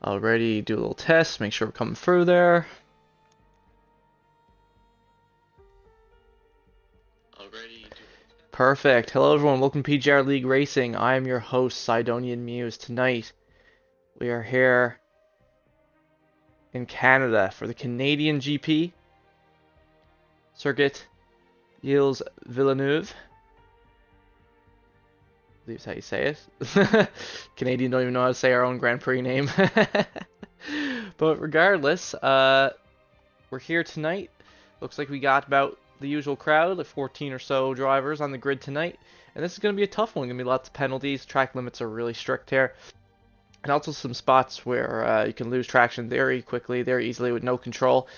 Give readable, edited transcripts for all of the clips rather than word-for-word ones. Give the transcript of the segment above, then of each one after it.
Already do a little test, make sure we're coming through there. Perfect. Hello everyone, welcome to PGR League Racing. I am your host, Sidonian Muse. Tonight, we are here in Canada for the Canadian GP Circuit Gilles Villeneuve. I believe that's how you say it. Canadian don't even know how to say our own Grand Prix name. But regardless, we're here tonight. Looks like we got about the usual crowd, like 14 or so drivers on the grid tonight. And this is going to be a tough one. Going to be lots of penalties. Track limits are really strict here. And also some spots where you can lose traction very quickly, very easily with no control.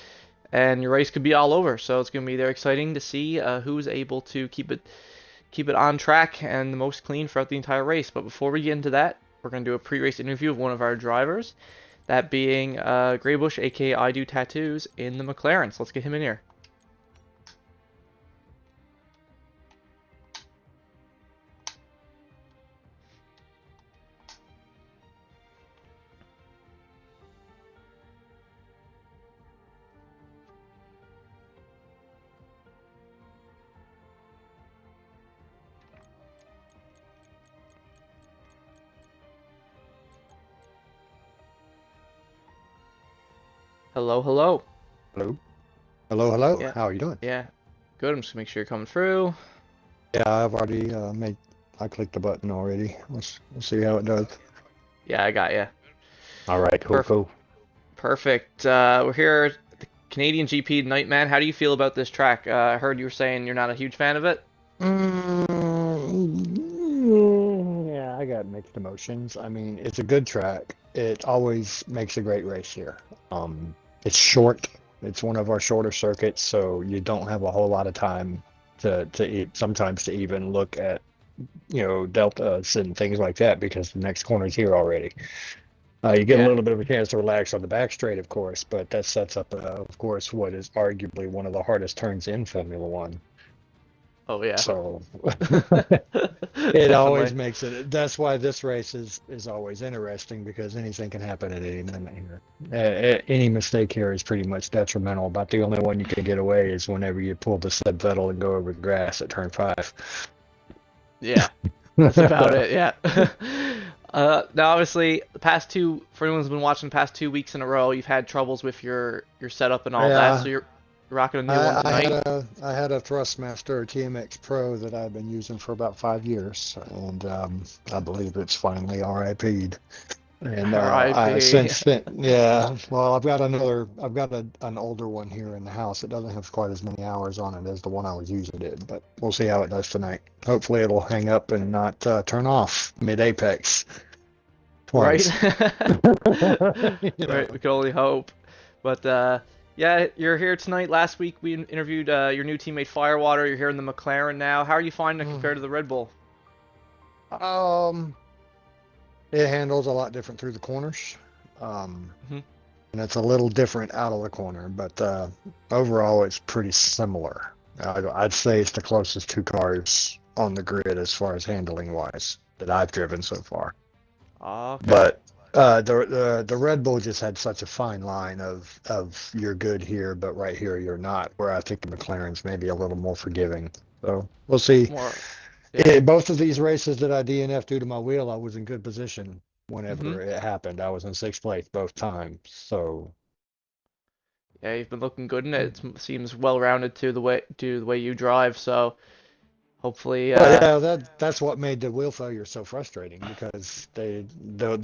And your race could be all over. So it's going to be very exciting to see who's able to keep it on track and the most clean throughout the entire race. But before we get into that, we're going to do a pre-race interview of one of our drivers. That being Greybush, aka I Do Tattoos, in the McLaren. So let's get him in here. Hello, hello. Hello. Hello, hello. Yeah, How are you doing? yeah. Good. I'm just gonna make sure you're coming through. Yeah, I've already I clicked the button already. We'll see how it does. Yeah, I got you. All right, cool, cool. Perfect. We're here at the Canadian GP tonight, man. How do you feel about this track? I heard you were saying you're not a huge fan of it. Yeah, I got mixed emotions. I mean, it's a good track. It always makes a great race here. It's short. It's one of our shorter circuits, so you don't have a whole lot of time sometimes to even look at, deltas and things like that because the next corner's here already. You get a Yeah. little bit of a chance to relax on the back straight, of course, but that sets up, of course, what is arguably one of the hardest turns in Formula One. Oh yeah. So it always Definitely. makes it. That's why this race is always interesting because anything can happen at any minute here. Any mistake here is pretty much detrimental. About the only one you can get away is whenever you pull the Seb Vettel and go over the grass at turn 5. Yeah. That's about it. Yeah. Now, obviously, for anyone who's been watching the past 2 weeks in a row, you've had troubles with your setup and all that. Yeah, So you're rocking a new one I had tonight. a Thrustmaster TMX Pro that I've been using for about 5 years, and I believe it's finally RIP'd. And R.I.P. since then, yeah. Well, an older one here in the house. It doesn't have quite as many hours on it as the one I was using did, but we'll see how it does tonight. Hopefully, it'll hang up and not turn off mid-apex Right? twice. You know. Right. We can only hope. But yeah, you're here tonight. Last week we interviewed your new teammate Firewater. You're here in the McLaren now. How are you finding it compared to the Red Bull? Um, it handles a lot different through the corners. Um, Hmm. and it's a little different out of the corner, but overall it's pretty similar. I'd say it's the closest two cars on the grid as far as handling wise that I've driven so far. Okay. But the Red Bull just had such a fine line of you're good here, but right here you're not. Where I think the McLaren's maybe a little more forgiving. So we'll see. More. Yeah. Both of these races that I DNF'd due to my wheel, I was in good position Hmm. whenever it happened. I was in sixth place both times. So Yeah, you've been looking good in it. It seems well rounded to the way you drive. So hopefully, well, yeah, that's what made the wheel failure so frustrating because the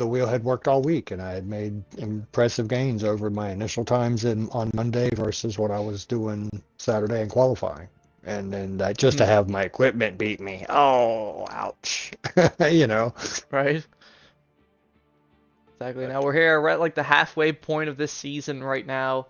wheel had worked all week and I had made impressive gains over my initial times on Monday versus what I was doing Saturday in qualifying. And then just to mhm, have my equipment beat me, oh, ouch, you know. right. Exactly. But Now we're here. We're at like the halfway point of this season right now.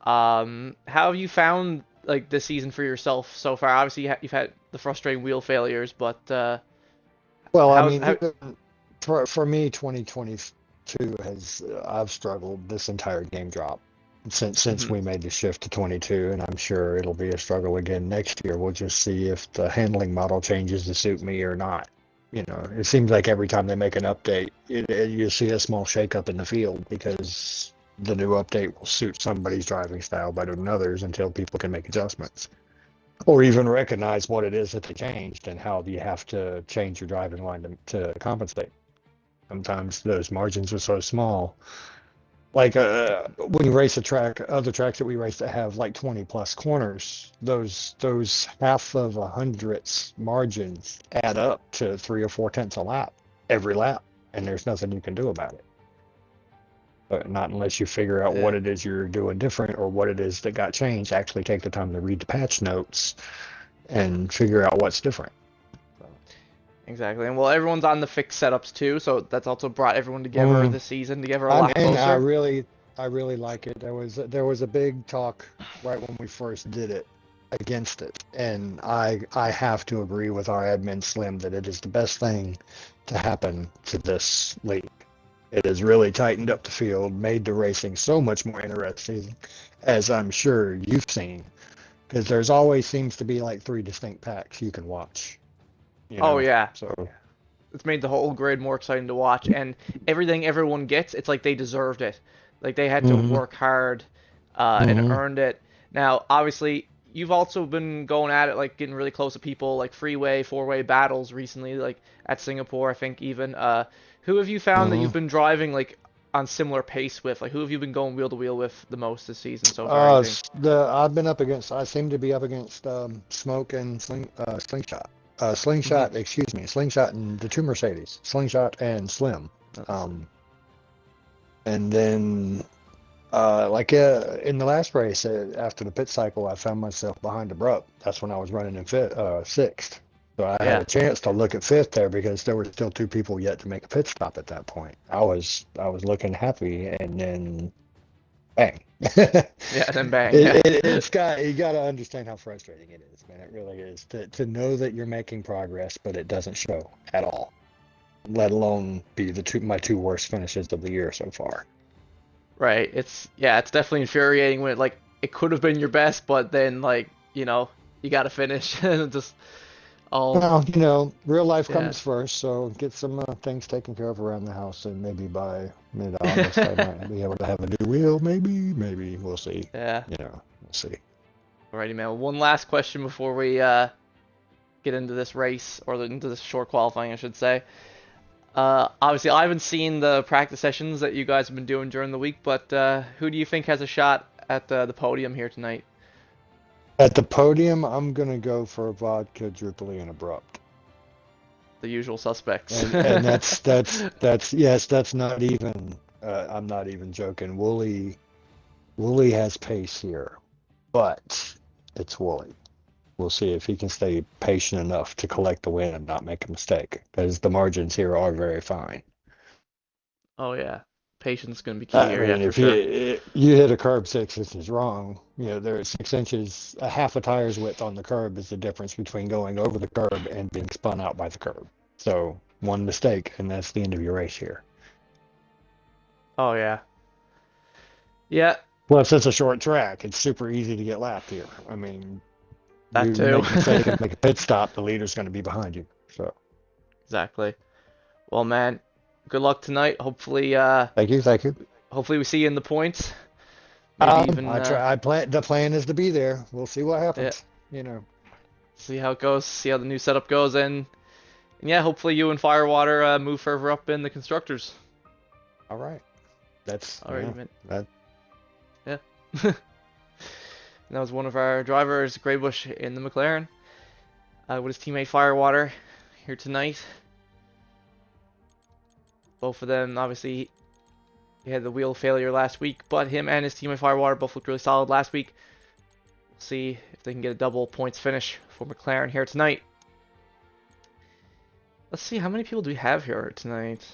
How have you found like this season for yourself so far? Obviously, you've had the frustrating wheel failures, but well, I how's mean, how? even for me, 2022 has I've struggled this entire game drop since Mhm. we made the shift to 22, and I'm sure it'll be a struggle again next year. We'll just see if the handling model changes to suit me or not. You know, it seems like every time they make an update, you see a small shakeup in the field because the new update will suit somebody's driving style better than others until people can make adjustments or even recognize what it is that they changed and how you have to change your driving line to compensate. Sometimes those margins are so small. Like when you race a track, other tracks that we race that have like 20 plus corners, those half of a hundredths margins add up to 3 or 4 tenths a lap every lap, and there's nothing you can do about it. But not unless you figure out what Yeah, it is you're doing different or what it is that got changed. Actually, take the time to read the patch notes and figure out what's different. So, exactly. And well, everyone's on the fixed setups too, so that's also brought everyone together mm, this season together a I lot mean, closer. I really like it. There was a big talk right when we first did it against it, and I have to agree with our admin Slim that it is the best thing to happen to this league. It has really tightened up the field, made the racing so much more interesting, as I'm sure you've seen, because there's always seems to be like three distinct packs you can watch, you Oh know. yeah, So, it's made the whole grid more exciting to watch, and everything everyone gets, it's like they deserved it. Like they had to hmm work hard, and hmm earned it. Now, obviously, you've also been going at it, like getting really close to people, like freeway, four-way battles recently, like at Singapore, I think even. Who have you found that hmm you've been driving like on similar pace with? Like who have you been going wheel to wheel with the most this season so far? You think? I've been up against. I seem to be up against Smoke and Slingshot. Hmm. Slingshot, excuse me, Slingshot and the two Mercedes, Slingshot and Slim. That's Um, and then in the last race after the pit cycle, I found myself behind Abrupt. That's when I was running in sixth. So I had yeah. a chance to look at fifth there because there were still two people yet to make a pit stop at that point. I was looking happy, and then bang. Yeah, and then bang. Yeah. It's got you got to understand how frustrating it is, man. It really is to know that you're making progress, but it doesn't show at all. Let alone be my two worst finishes of the year so far. Right. It's definitely infuriating when it could have been your best, but then you got to finish and just all Well, real life yeah. comes first, so get some things taken care of around the house, and maybe by mid-August I might be able to have a new wheel. Maybe we'll see. Yeah. We'll see. Alrighty, man. One last question before we get into this race or into this short qualifying, I should say. Obviously, I haven't seen the practice sessions that you guys have been doing during the week, but who do you think has a shot at the podium here tonight? At the podium, I'm gonna go for vodka, Drupally, and Abrupt. The usual suspects. And that's yes, that's not even I'm not even joking. Wooly has pace here, but it's Wooly. We'll see if he can stay patient enough to collect the win and not make a mistake, because the margins here are very fine. Oh yeah, patience is gonna be key I here. Yeah, mean, for if sure. you hit a curb 6 inches wrong, there's 6 inches, a half a tire's width on the curb is the difference between going over the curb and being spun out by the curb. So one mistake, and that's the end of your race here. Oh yeah, yeah, Plus, it's a short track. It's super easy to get lapped here. I mean, that you too. make a mistake and make a pit stop, the leader's going to be behind you. So, Exactly. Well, man, good luck tonight. thank you. Hopefully we see you in the points. Maybe even I try. I plan. The plan is to be there. We'll see what yeah, happens. You know. see how it goes, see how the new setup goes, and yeah, hopefully you and Firewater move further up in the constructors. All right. That's Alrighty, man. that. Yeah. And that was one of our drivers, Greybush in the McLaren, with his teammate Firewater here tonight. Both of them, obviously, he had the wheel failure last week, but him and his teammate Firewater both looked really solid last week. We'll see if they can get a double points finish for McLaren here tonight. Let's see, how many people do we have here tonight?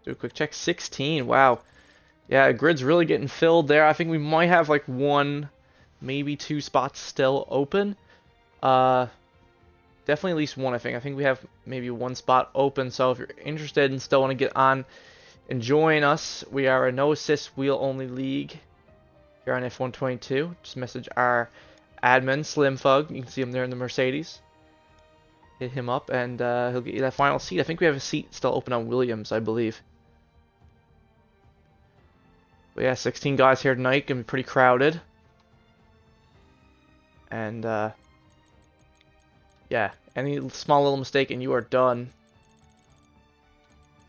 Do a quick check. 16. Wow. Yeah, grid's really getting filled there. I think we might have like one, maybe two spots still open. Uh, Definitely at least one, I think. I think we have maybe one spot open. So if you're interested and still want to get on and join us, we are a no assist wheel only league here on F122. Just message our admin, Slim Fug. You can see him there in the Mercedes. Hit him up, and he'll get you that final seat. I think we have a seat still open on Williams, I believe. But yeah, 16 guys here tonight. Gonna be pretty crowded. And yeah, any small little mistake and you are done,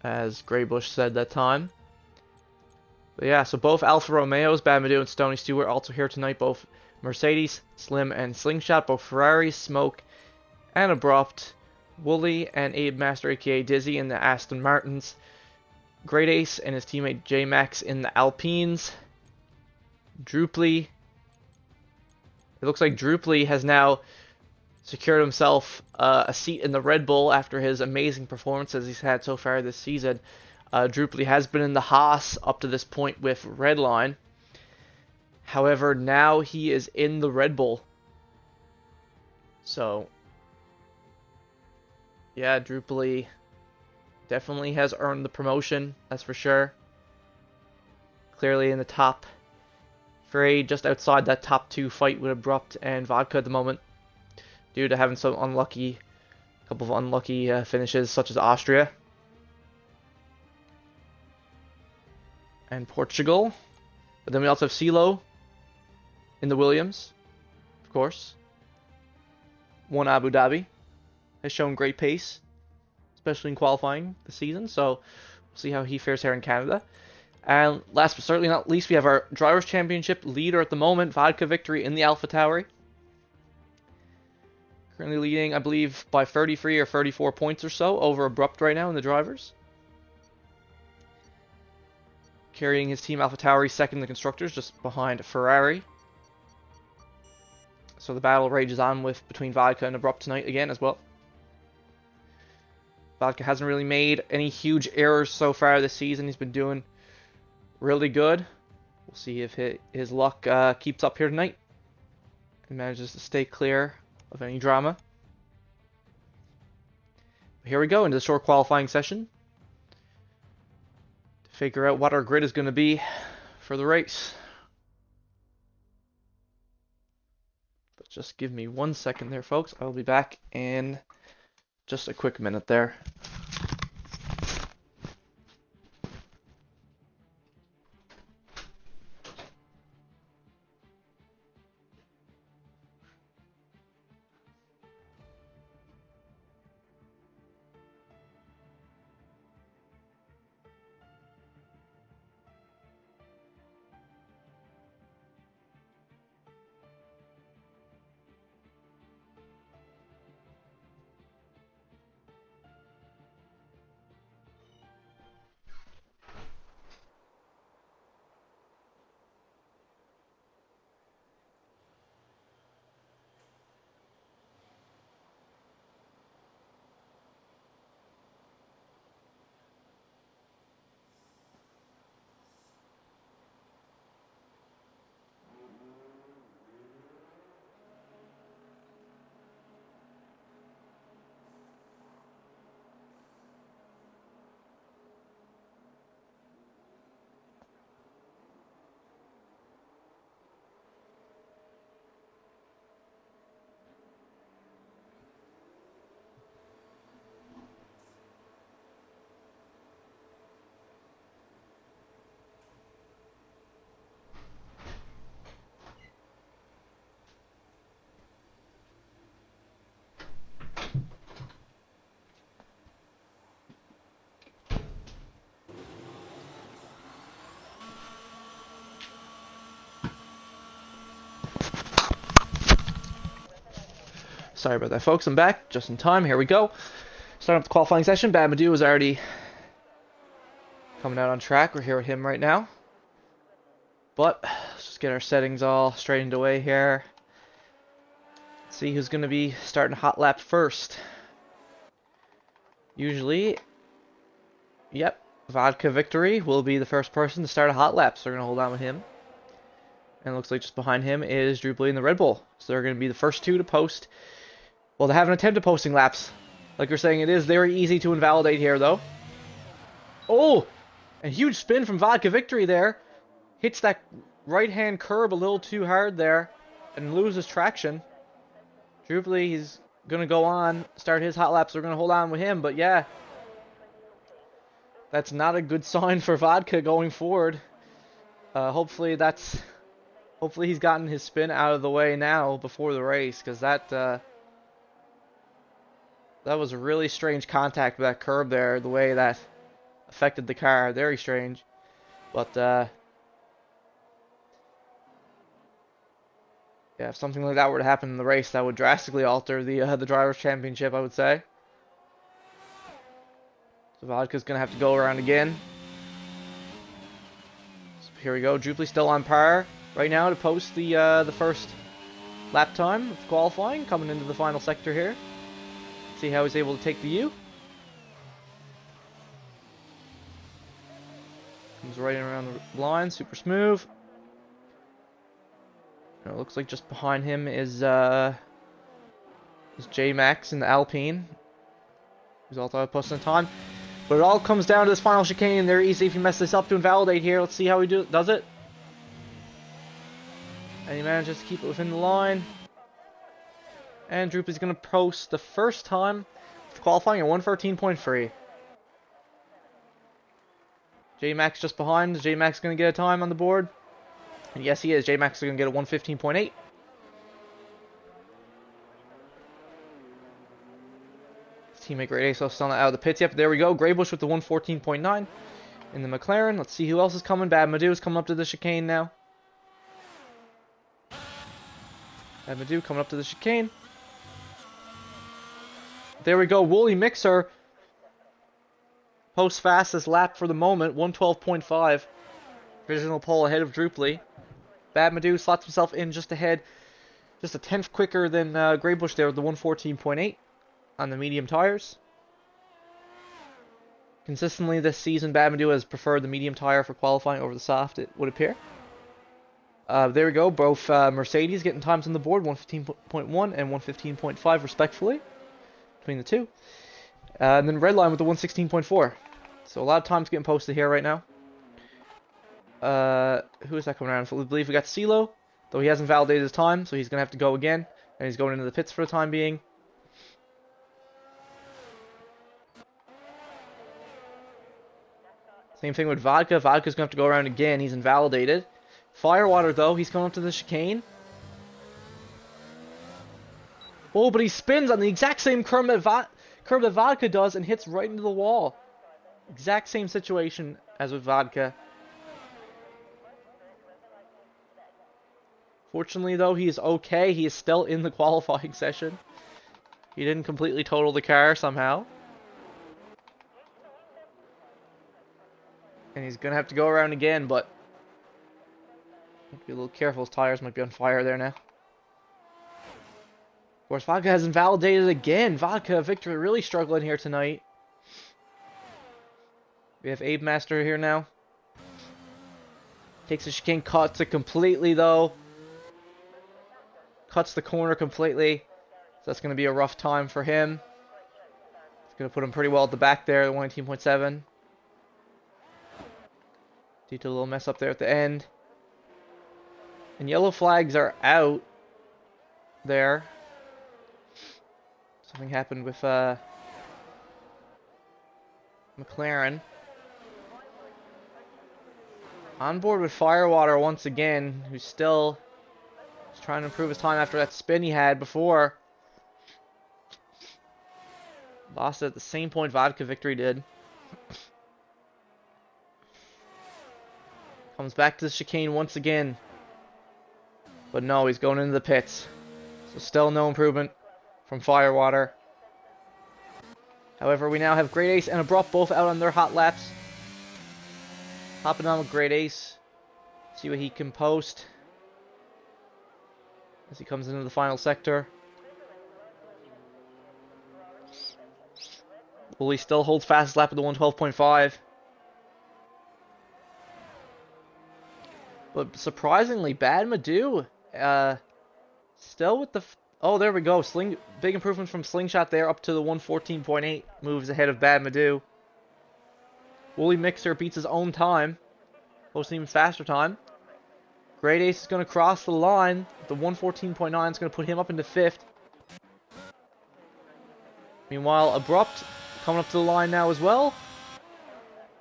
as Greybush said that time. But yeah, so both Alfa Romeos, Badmadoo and Stony Stewart, also here tonight. Both Mercedes, Slim and Slingshot. Both Ferraris, Smoke and Abrupt. Wooly and Abe Master, aka Dizzy, in the Aston Martins. Great Ace and his teammate J-Max in the Alpines. Drooply. It looks like Drooply has now secured himself a seat in the Red Bull after his amazing performances he's had so far this season. Drooply has been in the Haas up to this point with Redline. However, now he is in the Red Bull. So, yeah, Drooply definitely has earned the promotion, that's for sure. Clearly in the top three, just outside that top two fight with Abrupt and Vodka at the moment, due to having some couple of unlucky finishes, such as Austria and Portugal. But then we also have CeeLo in the Williams, of course. Won Abu Dhabi, has shown great pace, especially in qualifying this season. So we'll see how he fares here in Canada. And last but certainly not least, we have our Drivers' Championship leader at the moment, Vodka Victory in the AlphaTauri. Currently leading, I believe, by 33 or 34 points or so over Abrupt right now in the Drivers. Carrying his team AlphaTauri second in the Constructors, just behind Ferrari. So the battle rages on between Vodka and Abrupt tonight again as well. Vodka hasn't really made any huge errors so far this season. He's been doing really good. We'll see if his luck keeps up here tonight and manages to stay clear of any drama. Here we go into the short qualifying session to figure out what our grid is going to be for the race. But just give me 1 second there, folks. I'll be back in just a quick minute there. Sorry about that, folks. I'm back just in time. Here we go. Starting up the qualifying session. Badmadoo is already coming out on track. We're here with him right now. But let's just get our settings all straightened away here. Let's see who's going to be starting hot lap first. Usually, yep, Vodka Victory will be the first person to start a hot lap, so we're going to hold on with him. And it looks like just behind him is Drooply in the Red Bull. So they're going to be the first two to post. Well, they have an attempt at posting laps. Like we're saying, it is very easy to invalidate here, though. Oh! A huge spin from Vodka Victory there. Hits that right-hand curb a little too hard there. and loses traction. Drupally, he's going to go on, start his hot laps. We're going to hold on with him, but yeah. That's not a good sign for Vodka going forward. Hopefully he's gotten his spin out of the way now before the race, because that was a really strange contact with that curb there, the way that affected the car. Very strange. But yeah, if something like that were to happen in the race, that would drastically alter the Drivers' Championship, I would say. So Vodka's gonna have to go around again. So here we go. Drupally still on par right now to post the first lap time of qualifying, coming into the final sector here. See how he's able to take the U. Comes right in around the line, super smooth. And it looks like just behind him is J-Max in the Alpine, who's also posting the time. But it all comes down to this final chicane. They're easy if you mess this up to invalidate here. Let's see how he does it. And he manages to keep it within the line. And Droop is going to post the first time of qualifying at 1:13.3. J-Max just behind. J-Max going to get a time on the board. And yes, he is. J-Max is going to get a 1:15.8. Teammate Great Ace still out of the pits. Yep, there we go. Greybush with the 1:14.9 in the McLaren. Let's see who else is coming. Bad Madou is coming up to the chicane now. Bad Madou coming up to the chicane. There we go. Woolly Mixer post fastest lap for the moment. 1:12.5. Provisional pole ahead of Drupally. Bad Madou slots himself in just ahead. Just a tenth quicker than Greybush there with the 1:14.8. On the medium tires. Consistently this season, Bad Madou has preferred the medium tire for qualifying over the soft, it would appear. There we go, both Mercedes getting times on the board, 1:15.1 and 1:15.5 respectfully, between the two. And then Redline with the 1:16.4. So a lot of times getting posted here right now. Who is that coming around? I believe we got CeeLo, though he hasn't validated his time, so he's going to have to go again. And he's going into the pits for the time being. Same thing with Vodka. Vodka's going to have to go around again. He's invalidated. Firewater, though, he's coming up to the chicane. Oh, but he spins on the exact same curve that Vodka does and hits right into the wall. Exact same situation as with Vodka. Fortunately, though, he is okay. He is still in the qualifying session. He didn't completely total the car somehow. And he's going to have to go around again, but be a little careful. His tires might be on fire there now. Of course, Vodka has invalidated again. Vodka, Victor really struggling here tonight. We have Abe Master here now. Takes the chicane, cuts it completely, though. Cuts the corner completely. So that's going to be a rough time for him. It's going to put him pretty well at the back there, 118.7. Due to a little mess up there at the end. And yellow flags are out there. Something happened with McLaren. On board with Firewater once again, who's still trying to improve his time after that spin he had before. Lost it at the same point Vodka Victory did. Comes back to the chicane once again. But no, he's going into the pits. So still no improvement from Firewater. However, we now have Great Ace and Abrupt both out on their hot laps. Hopping on with Great Ace. See what he can post. As he comes into the final sector. Bully still holds fastest lap at the 112.5. But surprisingly, Bad Madou, still with the... Oh, there we go. Big improvement from Slingshot there, up to the 114.8. Moves ahead of Bad Madou. Woolly Mixer beats his own time. Posting even faster time. Great Ace is going to cross the line. The 114.9 is going to put him up into 5th. Meanwhile, Abrupt coming up to the line now as well.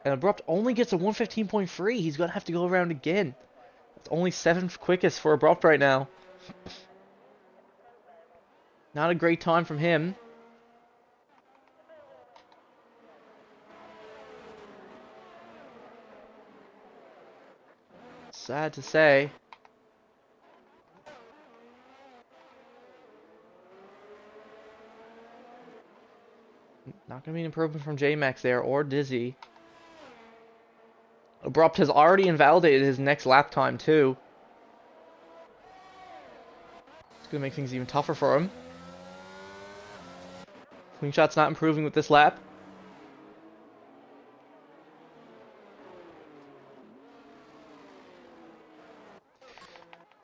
And Abrupt only gets a 115.3. He's going to have to go around again. It's only 7th quickest for Abrupt right now. Not a great time from him. Sad to say. Not going to be an improvement from J-Max there, or Dizzy. Abrupt has already invalidated his next lap time, too. It's going to make things even tougher for him. Slingshot's not improving with this lap.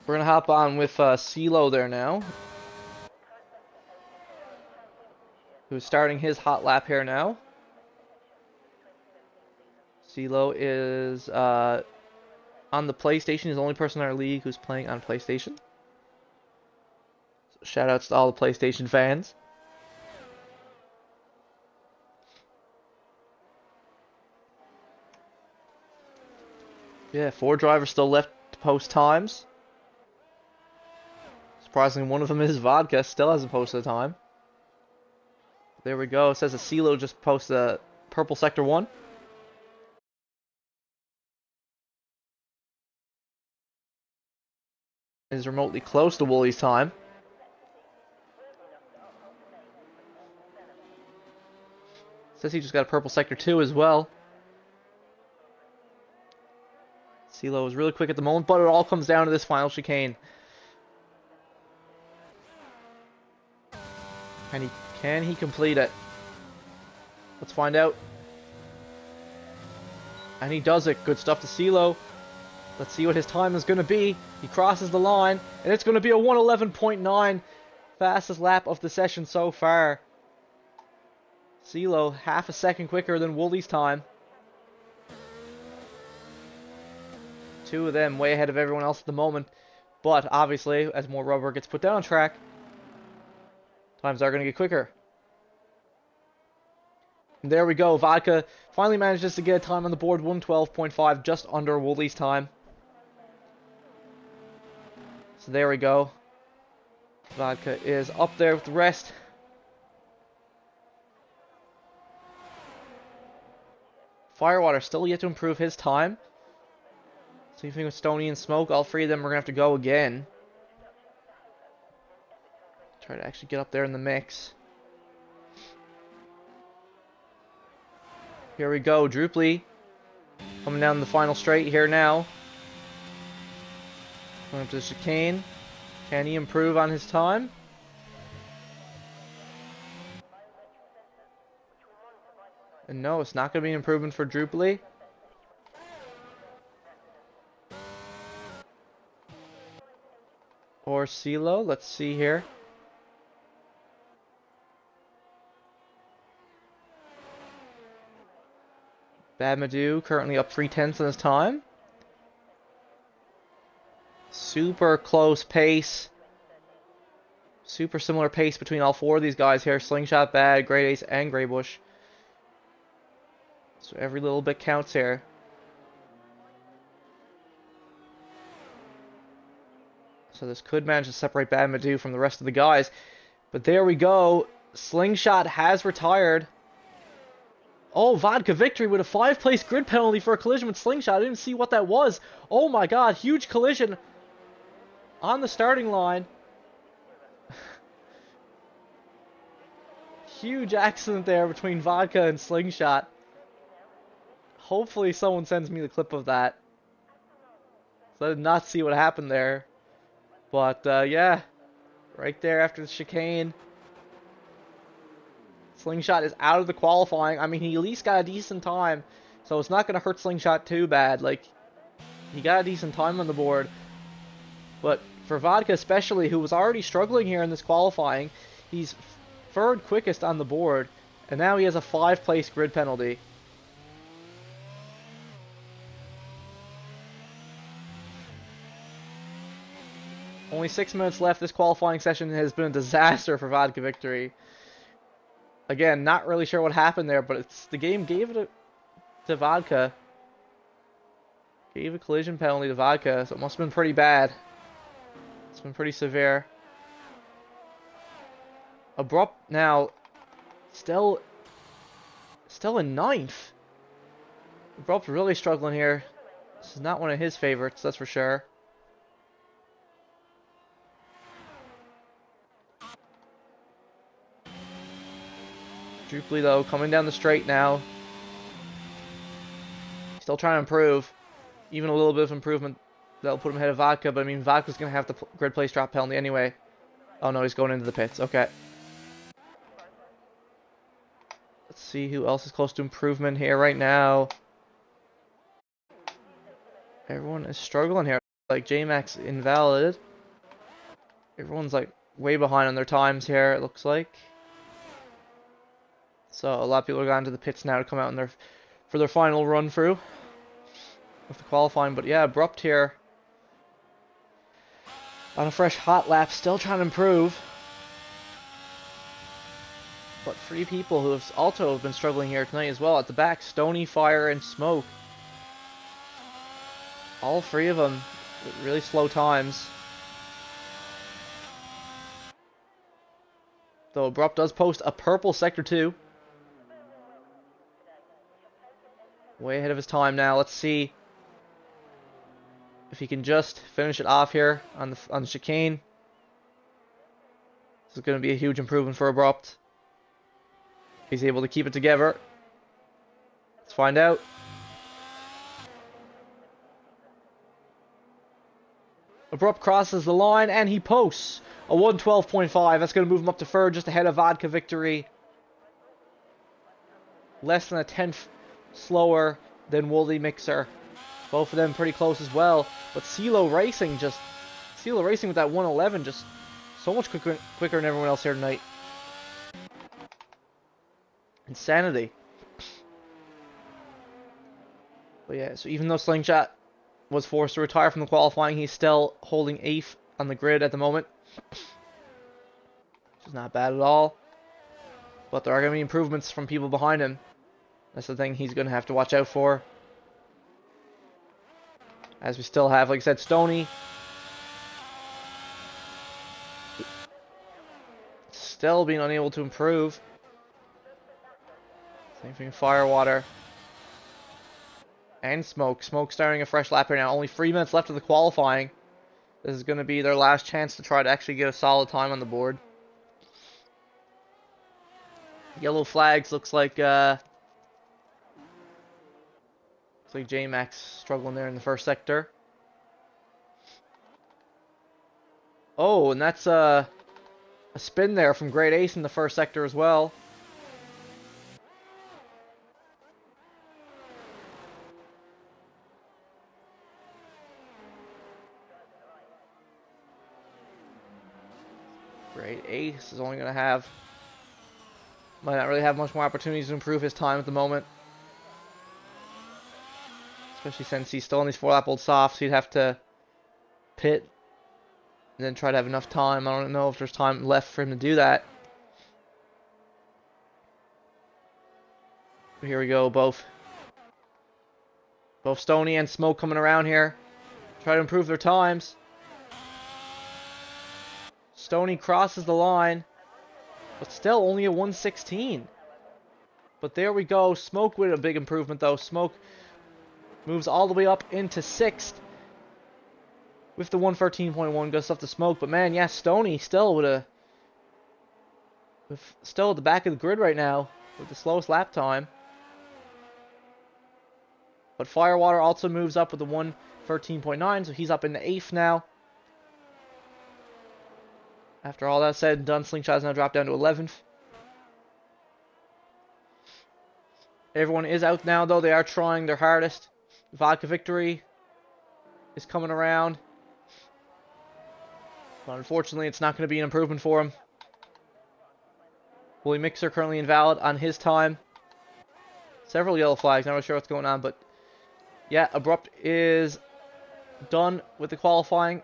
We're going to hop on with CeeLo there now, who's starting his hot lap here now. CeeLo is on the PlayStation. He's the only person in our league who's playing on PlayStation. So shoutouts to all the PlayStation fans. Yeah, 4 drivers still left to post times. Surprisingly, one of them is Vodka. Still hasn't posted a time. There we go. It says that CeeLo just posted a purple sector 1. Is remotely close to Wooly's time. Says he just got a purple sector 2 as well. CeeLo is really quick at the moment, but it all comes down to this final chicane. Can he complete it? Let's find out. And he does it. Good stuff to CeeLo. Let's see what his time is going to be. He crosses the line, and it's going to be a 111.9. Fastest lap of the session so far. CeeLo, half a second quicker than Wooly's time. 2 of them way ahead of everyone else at the moment. But, obviously, as more rubber gets put down on track, times are going to get quicker. And there we go. Vodka finally manages to get a time on the board. 112.5, just under Wooly's time. So there we go. Vodka is up there with the rest. Firewater still yet to improve his time. Same thing with Stony and Smoke. All 3 of them are going to have to go again. Try to actually get up there in the mix. Here we go. Drooply coming down the final straight here now. Going up to the chicane. Can he improve on his time? And no, it's not going to be an improvement for Drooply. Or CeeLo. Let's see here. Badmadou currently up 3/10 in his time. Super close pace. Super similar pace between all 4 of these guys here. Slingshot, Bad, Great Ace, and Greybush. So every little bit counts here. So this could manage to separate Badmadou from the rest of the guys. But there we go. Slingshot has retired. Oh, Vodka victory with a 5-place grid penalty for a collision with Slingshot. I didn't see what that was. Oh my god, huge collision on the starting line. Huge accident there between Vodka and Slingshot. Hopefully someone sends me the clip of that. So I did not see what happened there. But, yeah. Right there after the chicane. Slingshot is out of the qualifying. I mean, he at least got a decent time. So it's not going to hurt Slingshot too bad. Like, he got a decent time on the board. But for Vodka especially, who was already struggling here in this qualifying, he's 3rd quickest on the board. And now he has a 5-place grid penalty. Only 6 minutes left. This qualifying session has been a disaster for Vodka Victory. Again, not really sure what happened there, but the game gave it to Vodka. Gave a collision penalty to Vodka, so it must have been pretty bad. It's been pretty severe. Abrupt now, still in ninth. Abrupt really struggling here. This is not one of his favorites, that's for sure. Drupely, though, coming down the straight now. Still trying to improve. Even a little bit of improvement that'll put him ahead of Vodka, but I mean, Vodka's going to have the grid place drop penalty anyway. Oh no, he's going into the pits. Okay. Let's see who else is close to improvement here right now. Everyone is struggling here. Like, J-Max invalid. Everyone's like way behind on their times here, it looks like. So a lot of people are going to the pits now to come out in for their final run through with the qualifying. But yeah, Abrupt here on a fresh hot lap, still trying to improve. But 3 people who have also been struggling here tonight as well at the back: Stony, Fire, and Smoke. All 3 of them with really slow times. Though Abrupt does post a purple Sector 2. Way ahead of his time now. Let's see if he can just finish it off here on the chicane. This is going to be a huge improvement for Abrupt. He's able to keep it together. Let's find out. Abrupt crosses the line and he posts a 112.5. That's going to move him up to third, just ahead of Vodka Victory. Less than a tenth slower than Woolly Mixer. Both of them pretty close as well. But CeeLo Racing with that 111 just so much quicker than everyone else here tonight. Insanity. But yeah, so even though Slingshot was forced to retire from the qualifying, he's still holding 8th on the grid at the moment. Which is not bad at all. But there are going to be improvements from people behind him. That's the thing he's going to have to watch out for. As we still have, like I said, Stony. Still being unable to improve. Same thing, Firewater. And Smoke. Smoke starting a fresh lap here now. Only 3 minutes left of the qualifying. This is going to be their last chance to try to actually get a solid time on the board. Yellow flags looks like J-Max struggling there in the first sector. Oh, and that's a spin there from Great Ace in the first sector as well. Great Ace is only going to might not really have much more opportunities to improve his time at the moment. Especially since he's still on these 4-lap-old softs, he'd have to pit and then try to have enough time. I don't know if there's time left for him to do that. But here we go, both Stony and Smoke coming around here. Try to improve their times. Stony crosses the line, but still only a 116. But there we go. Smoke with a big improvement, though. Smoke moves all the way up into 6th with the 113.1. Good stuff to Smoke. But man, yeah, Stony still still at the back of the grid right now with the slowest lap time. But Firewater also moves up with the 113.9, so he's up into 8th now. After all that said and done, Slingshot's now dropped down to 11th. Everyone is out now, though. They are trying their hardest. Vodka Victory is coming around. But unfortunately, it's not going to be an improvement for him. Woolly Mixer currently invalid on his time. Several yellow flags. Not really sure what's going on, but yeah, Abrupt is done with the qualifying.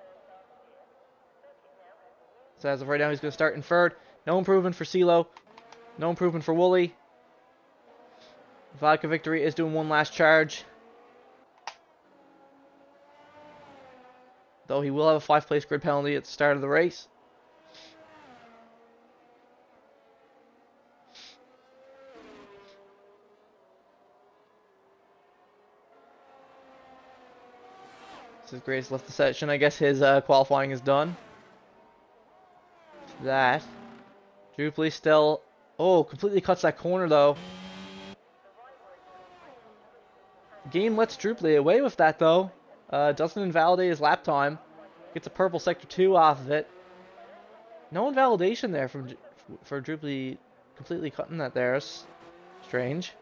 So as of right now, he's going to start in third. No improvement for CeeLo. No improvement for Wooly. Vodka Victory is doing one last charge. Though he will have a 5th-place grid penalty at the start of the race. This is Grace left the session. I guess his qualifying is done. That. Drupley still... Oh, completely cuts that corner, though. Game lets Drupley away with that, though. Doesn't invalidate his lap time. Gets a purple sector 2 off of it. No invalidation there for Drupley completely cutting that there. It's strange.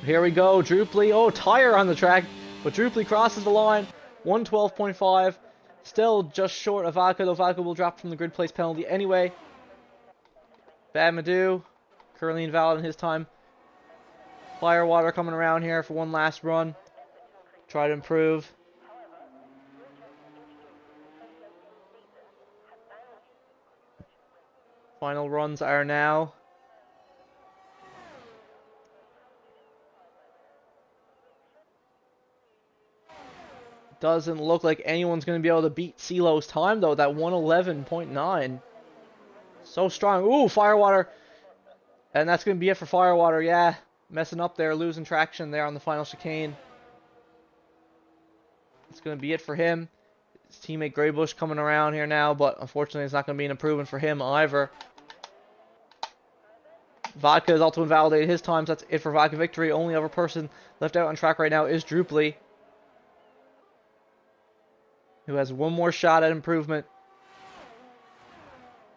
Here we go, Drupley. Oh, tire on the track, but Drupley crosses the line. 112.5. Still just short of Vodka, though Vodka will drop from the grid place penalty anyway. Bad Madu, currently invalid in his time. Firewater coming around here for one last run. Try to improve. Final runs are now. Doesn't look like anyone's going to be able to beat CeeLo's time, though. That 111.9. So strong. Ooh, Firewater. And that's going to be it for Firewater. Yeah, messing up there. Losing traction there on the final chicane. It's going to be it for him. His teammate Graybush coming around here now, but unfortunately it's not going to be an improvement for him either. Vodka has also invalidated his times. That's it for Vodka Victory. Only other person left out on track right now is Drupley, who has one more shot at improvement.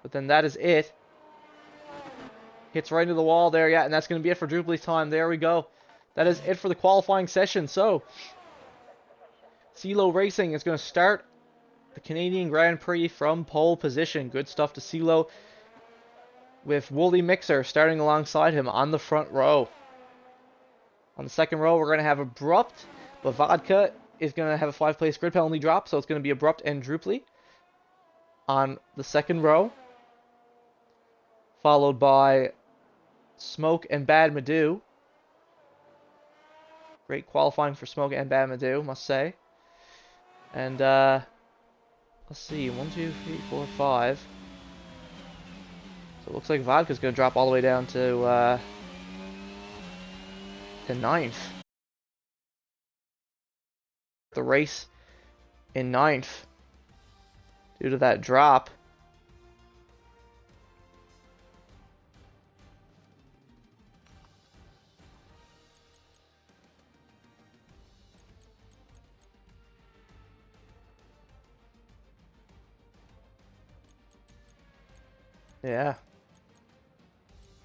But then that is it. Hits right into the wall there, yeah, and that's going to be it for Drupley's time. There we go. That is it for the qualifying session. So, CeeLo Racing is going to start the Canadian Grand Prix from pole position. Good stuff to CeeLo, with Wooly Mixer starting alongside him on the front row. On the second row, we're going to have Abrupt, but Vodka is going to have a 5-place grid penalty drop, so it's going to be Abrupt and Drupley on the second row, followed by Smoke and Bad Madu. Great qualifying for Smoke and Bad Madu, must say. And let's see, 1, 2, 3, 4, 5. So it looks like Vodka's going to drop all the way down to 9th. The race in 9th due to that drop. Yeah.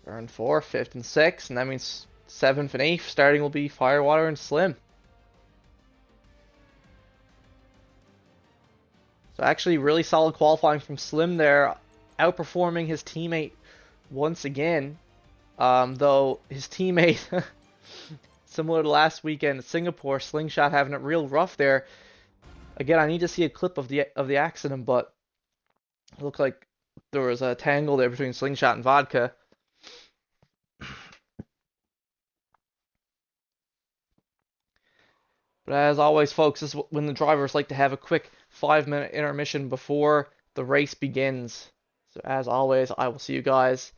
Turn 4, 5th, and 6th, and that means 7th and 8th starting will be Firewater and Slim. So actually really solid qualifying from Slim there, outperforming his teammate once again. Though his teammate, similar to last weekend at Singapore, Slingshot having it real rough there. Again, I need to see a clip of the accident, but it looked like there was a tangle there between Slingshot and Vodka. But as always, folks, this is when the drivers like to have a quick 5-minute intermission before the race begins. So as always, I will see you guys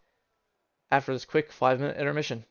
after this quick 5-minute intermission.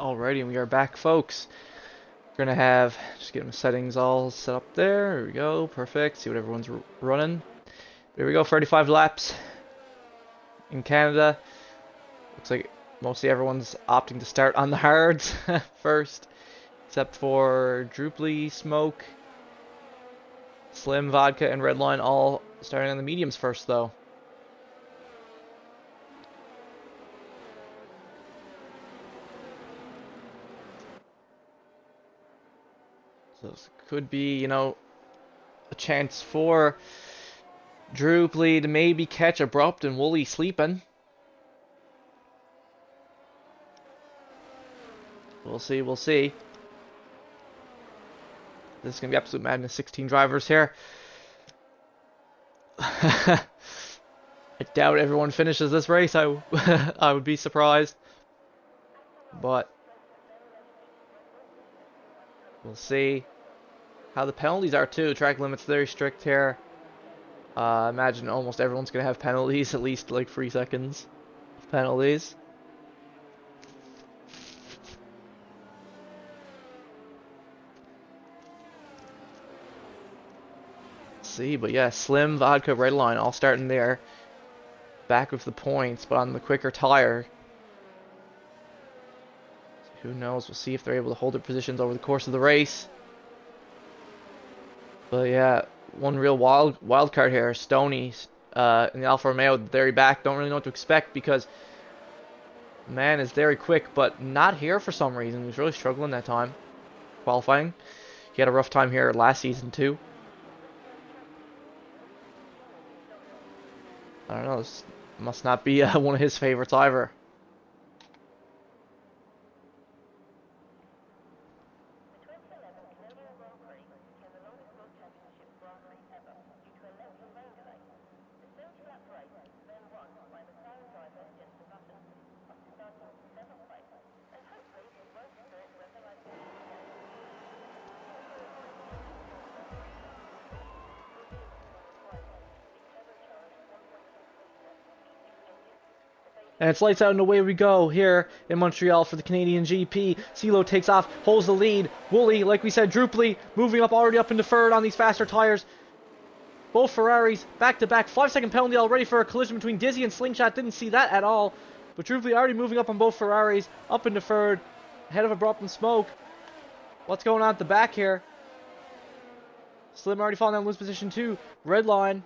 Alrighty, and we are back, folks. We're gonna have, just get my settings all set up there. Here we go, perfect. See what everyone's running. Here we go, 35 laps in Canada. Looks like mostly everyone's opting to start on the hards first, except for Druply, Smoke, Slim, Vodka, and Redline all starting on the mediums first, though. So this could be, you know, a chance for Druply to maybe catch Abrupt and Wooly sleeping. We'll see, we'll see. This is going to be absolute madness. 16 drivers here. I doubt everyone finishes this race. I would be surprised. But we'll see how the penalties are too. Track limits very strict here. Imagine almost everyone's going to have penalties, at least like 3 seconds of penalties. See, but yeah, Slim, Vodka, Redline all starting there, back with the points, but on the quicker tire. So who knows? We'll see if they're able to hold their positions over the course of the race. But yeah, one real wild card here, Stoney in the Alfa Romeo, the very back. Don't really know what to expect because man is very quick, but not here for some reason. He was really struggling that time qualifying. He had a rough time here last season too. I don't know, this must not be one of his favorites either. And it's lights out and away we go here in Montreal for the Canadian GP. CeeLo takes off, holds the lead. Wooly, like we said, Druply moving up already up into third on these faster tires. Both Ferraris back to back. 5-second penalty already for a collision between Dizzy and Slingshot. Didn't see that at all. But Druply already moving up on both Ferraris, up into third, ahead of Abrupt and Smoke. What's going on at the back here? Slim already falling down loose position too. Redline.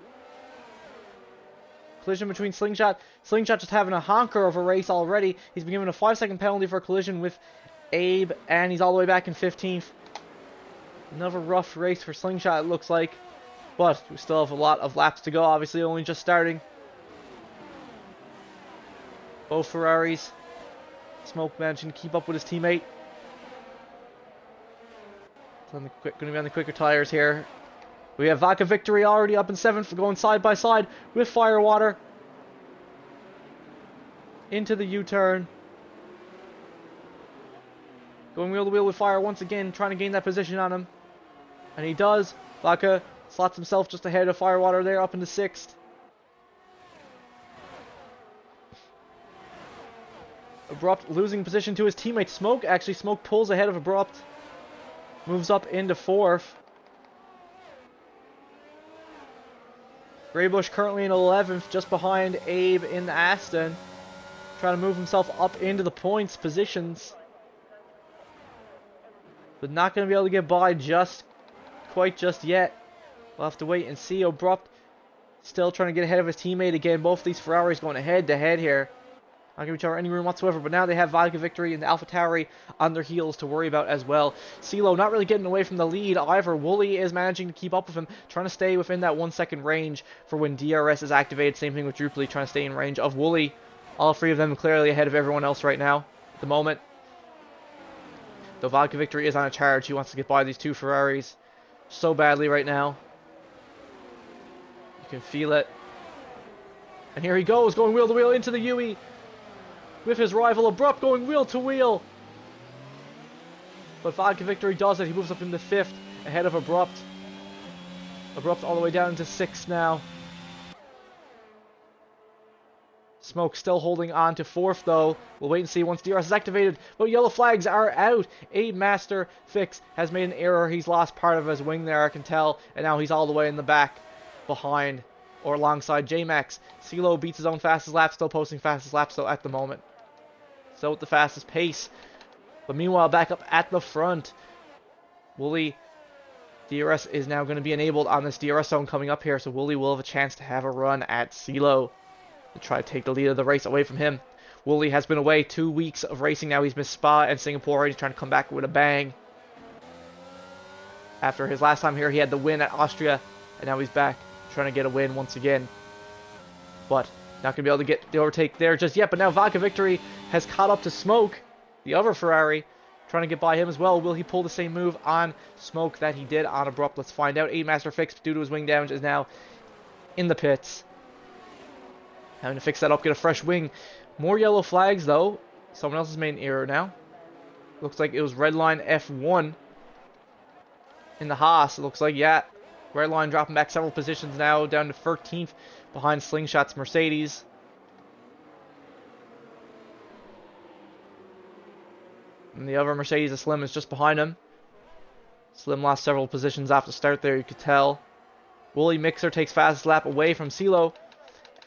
Collision between Slingshot. Slingshot just having a honker of a race already. He's been given a 5-second penalty for a collision with Abe, and he's all the way back in 15th. Another rough race for Slingshot, it looks like. But we still have a lot of laps to go, obviously only just starting. Both Ferraris. Smoke managing to keep up with his teammate. Going to be on the quicker tires here. We have Vodka Victory already up in 7th, going side by side with Firewater. Into the U-turn. Going wheel to wheel with Fire once again, trying to gain that position on him. And he does. Vodka slots himself just ahead of Firewater there, up into 6th. Abrupt losing position to his teammate Smoke. Actually, Smoke pulls ahead of Abrupt. Moves up into 4th. Graybush currently in 11th, just behind Abe in Aston. Trying to move himself up into the points positions. But not going to be able to get by quite just yet. We'll have to wait and see. Abrupt still trying to get ahead of his teammate again. Both of these Ferraris going head to head here. Not giving each other any room whatsoever, but now they have Vodka Victory and the AlphaTauri on their heels to worry about as well. CeeLo not really getting away from the lead either. Wooly is managing to keep up with him, trying to stay within that 1-second range for when DRS is activated. Same thing with Druply, trying to stay in range of Wooly. All 3 of them clearly ahead of everyone else right now at the moment. Though Vodka Victory is on a charge, he wants to get by these 2 Ferraris so badly right now. You can feel it. And here he goes, going wheel to wheel into the UE. With his rival Abrupt going wheel to wheel. But Vodka Victory does it. He moves up into 5th ahead of Abrupt. Abrupt all the way down into 6th now. Smoke still holding on to 4th, though. We'll wait and see once DRS is activated. But yellow flags are out. Master Fix has made an error. He's lost part of his wing there, I can tell. And now he's all the way in the back behind or alongside J-Max. CeeLo beats his own fastest lap, still posting fastest laps though at the moment. Still with the fastest pace. But meanwhile, back up at the front, Wooly, DRS is now going to be enabled on this DRS zone coming up here, so Wooly will have a chance to have a run at CeeLo to try to take the lead of the race away from him. Wooly has been away 2 weeks of racing now. He's missed Spa and Singapore. He's trying to come back with a bang. After his last time here, he had the win at Austria, and now he's back trying to get a win once again. But not going to be able to get the overtake there just yet. But now Vodka Victory has caught up to Smoke, the other Ferrari, trying to get by him as well. Will he pull the same move on Smoke that he did on Abrupt? Let's find out. Master Fix, due to his wing damage, is now in the pits. Having to fix that up, get a fresh wing. More yellow flags, though. Someone else has made an error now. Looks like it was Redline F1 in the Haas. It looks like, yeah. Redline dropping back several positions now, down to 13th behind Slingshot's Mercedes. And the other Mercedes, the Slim, is just behind him. Slim lost several positions off the start there, you could tell. Wooly Mixer takes fastest lap away from CeeLo.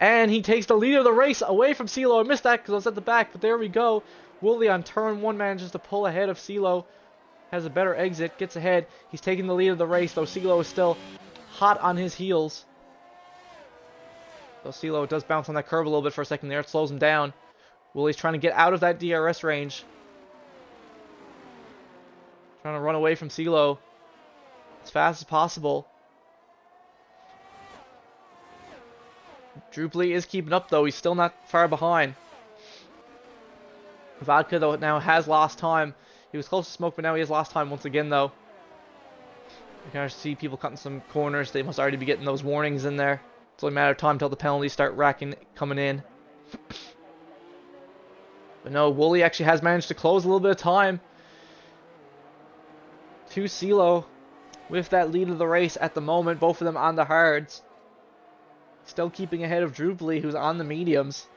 And he takes the lead of the race away from CeeLo. I missed that because I was at the back, but there we go. Wooly on turn 1 manages to pull ahead of CeeLo. Has a better exit, gets ahead. He's taking the lead of the race, though CeeLo is still hot on his heels. Though CeeLo does bounce on that curve a little bit for a second there. It slows him down. Wooly's trying to get out of that DRS range. Trying to run away from CeeLo as fast as possible. Druply is keeping up, though. He's still not far behind. Vodka, though, now has lost time. He was close to Smoke, but now he has lost time once again, though. You can see people cutting some corners. They must already be getting those warnings in there. It's only a matter of time until the penalties start coming in. But no, Wooly actually has managed to close a little bit of time to CeeLo with that lead of the race at the moment. Both of them on the hards. Still keeping ahead of Druply, who's on the mediums.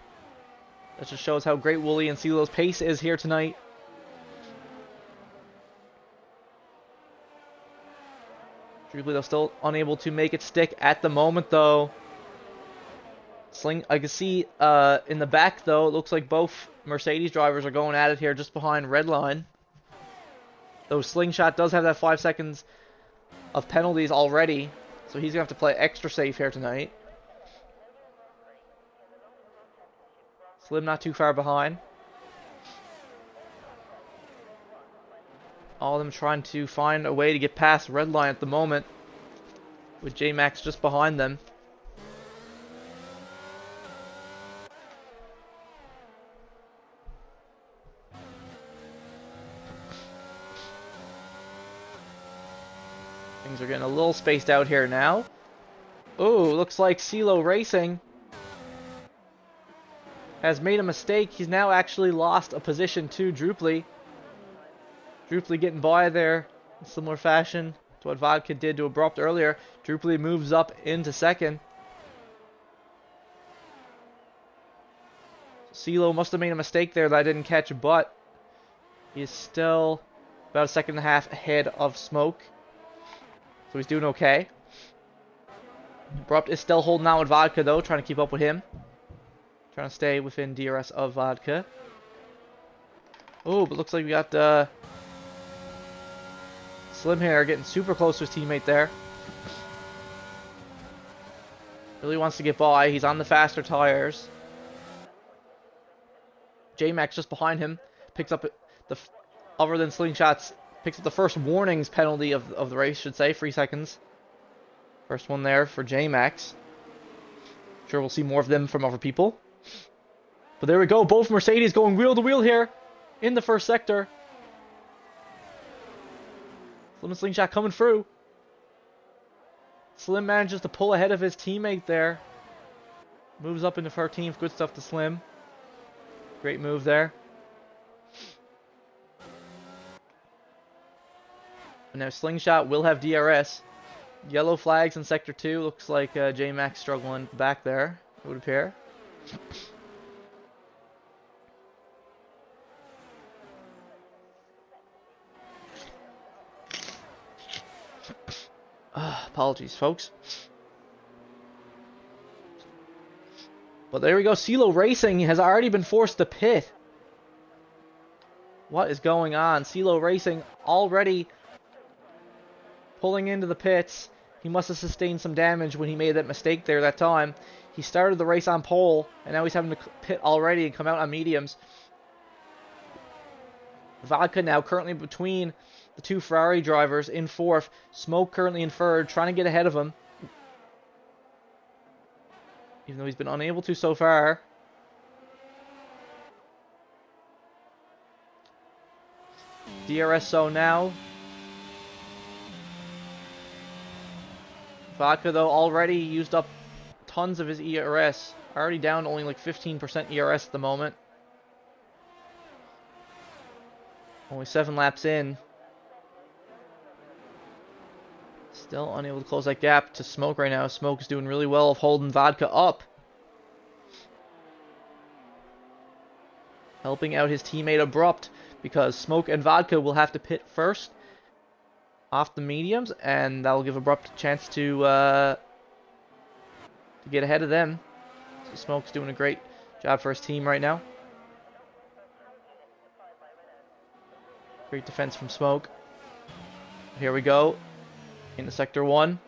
That just shows how great Wooly and CeeLo's pace is here tonight. Druply, though, still unable to make it stick at the moment, though. I can see in the back, though, it looks like both Mercedes drivers are going at it here just behind Redline. Though Slingshot does have that 5 seconds of penalties already, so he's going to have to play extra safe here tonight. Slim not too far behind. All of them trying to find a way to get past Redline at the moment, with J-Max just behind them. Things are getting a little spaced out here now. Oh, looks like CeeLo Racing has made a mistake. He's now actually lost a position to Druply. Druply getting by there in similar fashion to what Vodka did to Abrupt earlier. Druply moves up into second. CeeLo must have made a mistake there that I didn't catch, but he is still about a second and a half ahead of Smoke. So he's doing okay. Abrupt is still holding on with Vodka, though, trying to keep up with him. Trying to stay within DRS of Vodka. Oh, but looks like we got Slim here getting super close to his teammate there. Really wants to get by. He's on the faster tires. J-Max just behind him. Picks up the, other than Slingshots, picks up the first warnings penalty of the race, should say. 3 seconds. First one there for J-Max. Sure we'll see more of them from other people. But there we go. Both Mercedes going wheel to wheel here in the first sector. Slim and Slingshot coming through. Slim manages to pull ahead of his teammate there. Moves up into 13th. Good stuff to Slim. Great move there. And now Slingshot will have DRS. Yellow flags in Sector 2. Looks like J-Max struggling back there, it would appear. Apologies, folks. But there we go. CeeLo Racing has already been forced to pit. What is going on? CeeLo Racing already pulling into the pits. He must have sustained some damage when he made that mistake there that time. He started the race on pole, and now he's having to pit already and come out on mediums. Vodka now currently between the two Ferrari drivers in fourth. Smoke currently in third, trying to get ahead of him. Even though he's been unable to so far. DRS zone now. Vodka, though, already used up tons of his ERS. Already down to only like 15% ERS at the moment. Only 7 laps in. Still unable to close that gap to Smoke right now. Smoke is doing really well of holding Vodka up. Helping out his teammate Abrupt, because Smoke and Vodka will have to pit first off the mediums, and that will give Abrupt a chance to get ahead of them. So Smoke's doing a great job for his team right now. Great defense from Smoke. Here we go. Into Sector 1.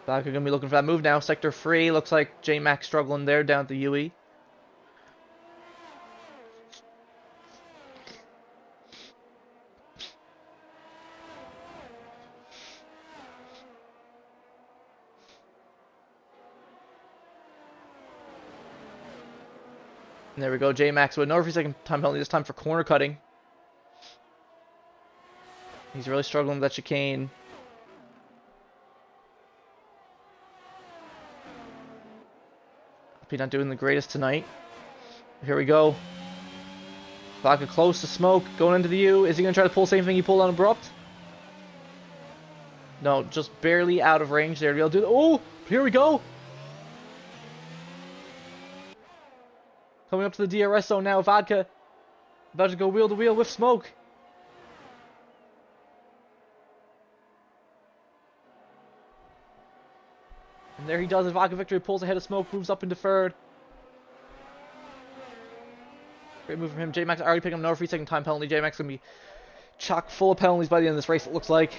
Vodka going to be looking for that move now. Sector 3. Looks like J-Max struggling there down at the UE. And there we go. J-Max with another 3-second time penalty, this time for corner cutting. He's really struggling with that chicane. Hope he's not doing the greatest tonight. Here we go. Vodka close to Smoke, going into the U. Is he going to try to pull the same thing he pulled on Abrupt? No, just barely out of range there to be able to do. Oh, here we go. Coming up to the DRS zone now. Vodka about to go wheel to wheel with Smoke. And there he does it. Vodka victory, pulls ahead of Smoke, moves up into third. Great move from him. J-Max already picking up another 3-second time penalty. J-Max going to be chock full of penalties by the end of this race, it looks like.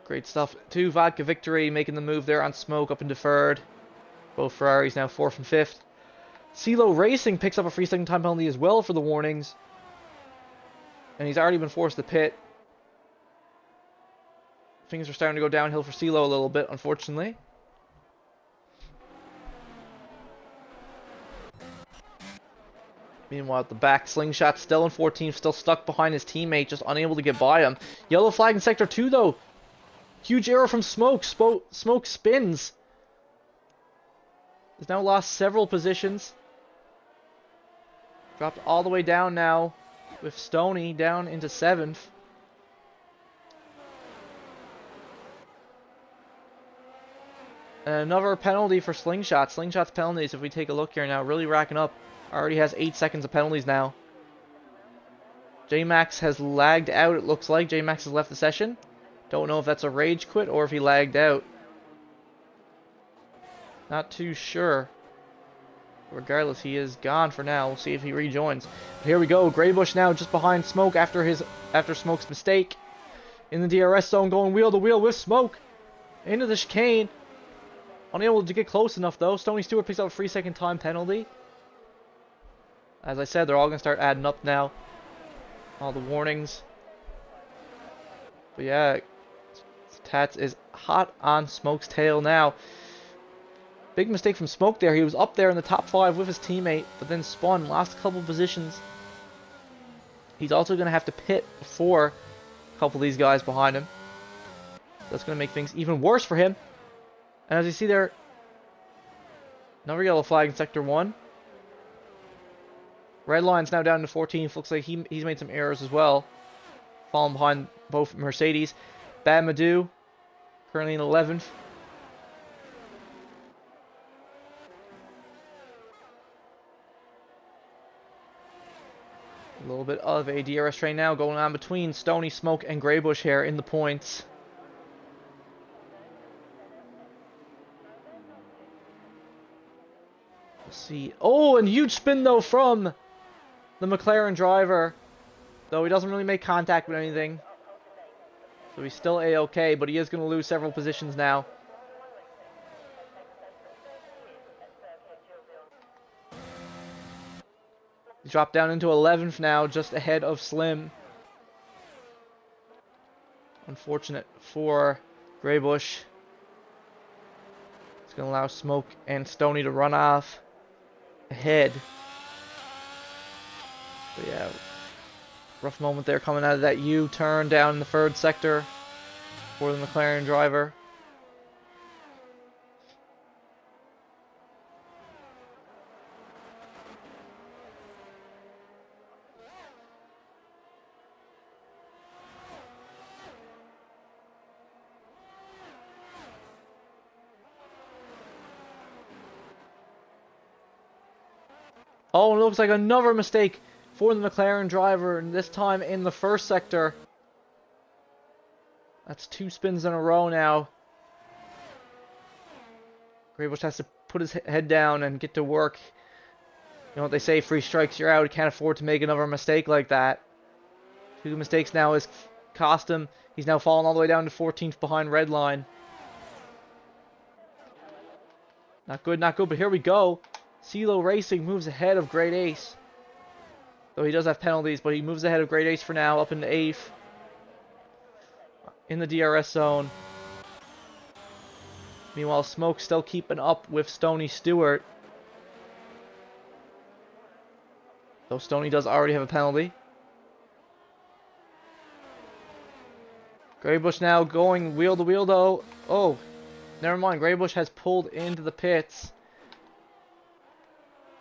Great stuff. 2 Vodka victory, making the move there on Smoke up into third. Both Ferraris now 4th and 5th. CeeLo Racing picks up a 3-second time penalty as well for the warnings. And he's already been forced to pit. Things are starting to go downhill for CeeLo a little bit, unfortunately. Meanwhile, at the back, Slingshot still in 14th, still stuck behind his teammate, just unable to get by him. Yellow flag in Sector 2, though. Huge error from Smoke. Smoke spins. He's now lost several positions. Dropped all the way down now, with Stoney down into 7th. And another penalty for Slingshot. Slingshot's penalties, if we take a look here now, really racking up. Already has 8 seconds of penalties now. J-Max has lagged out, it looks like. J-Max has left the session. Don't know if that's a rage quit or if he lagged out. Not too sure. Regardless, he is gone for now. We'll see if he rejoins. But here we go. Graybush now just behind Smoke after Smoke's mistake. In the DRS zone, going wheel to wheel with Smoke. Into the chicane. Unable to get close enough, though. Stoney Stewart picks up a 3-second time penalty. As I said, they're all going to start adding up now. All the warnings. But yeah, Tats is hot on Smoke's tail now. Big mistake from Smoke there. He was up there in the top 5 with his teammate, but then spun, lost a couple positions. He's also going to have to pit before a couple of these guys behind him. That's going to make things even worse for him. And as you see there, another yellow flag in Sector 1. Red line's now down to 14th. Looks like he's made some errors as well. Falling behind both Mercedes. Bad Madu, currently in 11th. A little bit of a DRS train now going on between Stony, Smoke, and Greybush here in the points. We'll see. Oh, and huge spin though from the McLaren driver. Though he doesn't really make contact with anything. So he's still A-okay, but he is going to lose several positions now. He's dropped down into 11th now, just ahead of Slim. Unfortunate for Greybush. It's going to allow Smoke and Stony to run off ahead. But yeah, rough moment there coming out of that U-turn down in the third sector for the McLaren driver. Oh, it looks like another mistake for the McLaren driver, and this time in the first sector. That's 2 spins in a row now. Greybush has to put his head down and get to work. You know what they say, 3 strikes, you're out. He can't afford to make another mistake like that. 2 mistakes now has cost him. He's now fallen all the way down to 14th behind Redline. Not good, not good, but here we go. CeeLo Racing moves ahead of Great Ace. Though he does have penalties, but he moves ahead of Great Ace for now, up into 8th. In the DRS zone. Meanwhile, Smoke still keeping up with Stony Stewart. Though Stony does already have a penalty. Greybush now going wheel to wheel though. Oh, never mind. Greybush has pulled into the pits.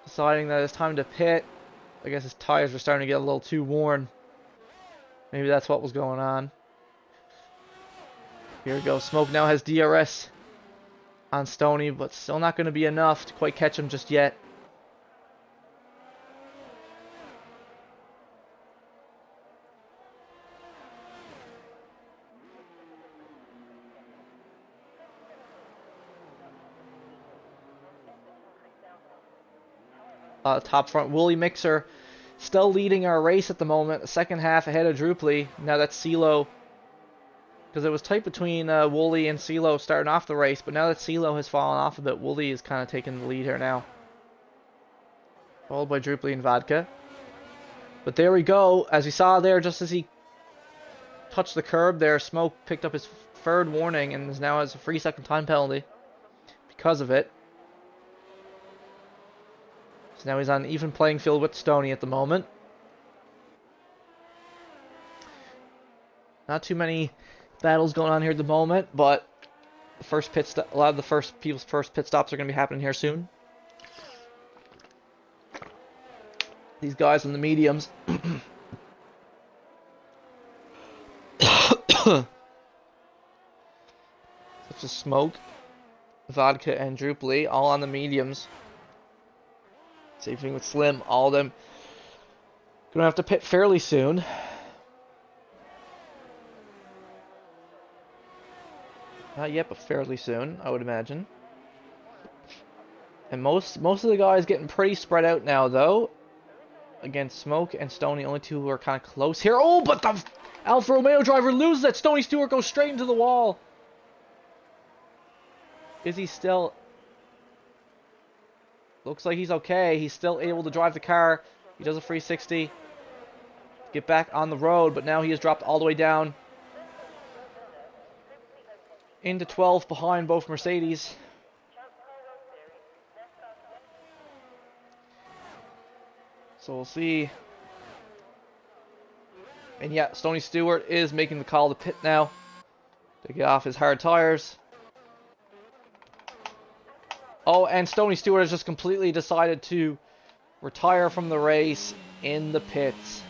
Deciding that it's time to pit. I guess his tires were starting to get a little too worn. Maybe that's what was going on. Here we go. Smoke now has DRS on Stony, but still not going to be enough to quite catch him just yet. Top front, Wooly Mixer still leading our race at the moment. The second half ahead of Druply. Now that's CeeLo. Because it was tight between Wooly and CeeLo starting off the race. But now that CeeLo has fallen off a bit, Wooly is kind of taking the lead here now. Followed by Druply and Vodka. But there we go. As we saw there, just as he touched the curb there, Smoke picked up his 3rd warning and now has a 3-second time penalty because of it. So now he's on an even playing field with Stony at the moment. Not too many battles going on here at the moment, but the first a lot of the people's first pit stops are going to be happening here soon. These guys in the mediums. Such as Smoke, Vodka, and Druply, all on the mediums. Same thing with Slim, all of them gonna have to pit fairly soon. Not yet, but fairly soon, I would imagine. And most of the guys getting pretty spread out now, though. Again, Smoke and Stony, only 2 who are kind of close here. Oh, but the Alfa Romeo driver loses it. Stony Stewart goes straight into the wall. Is he still... Looks like he's okay. He's still able to drive the car. He does a 360. Get back on the road, but now he has dropped all the way down into 12th behind both Mercedes. So we'll see. And yeah, Stony Stewart is making the call to pit now to get off his hard tires. Oh, and Stony Stewart has just completely decided to retire from the race in the pits.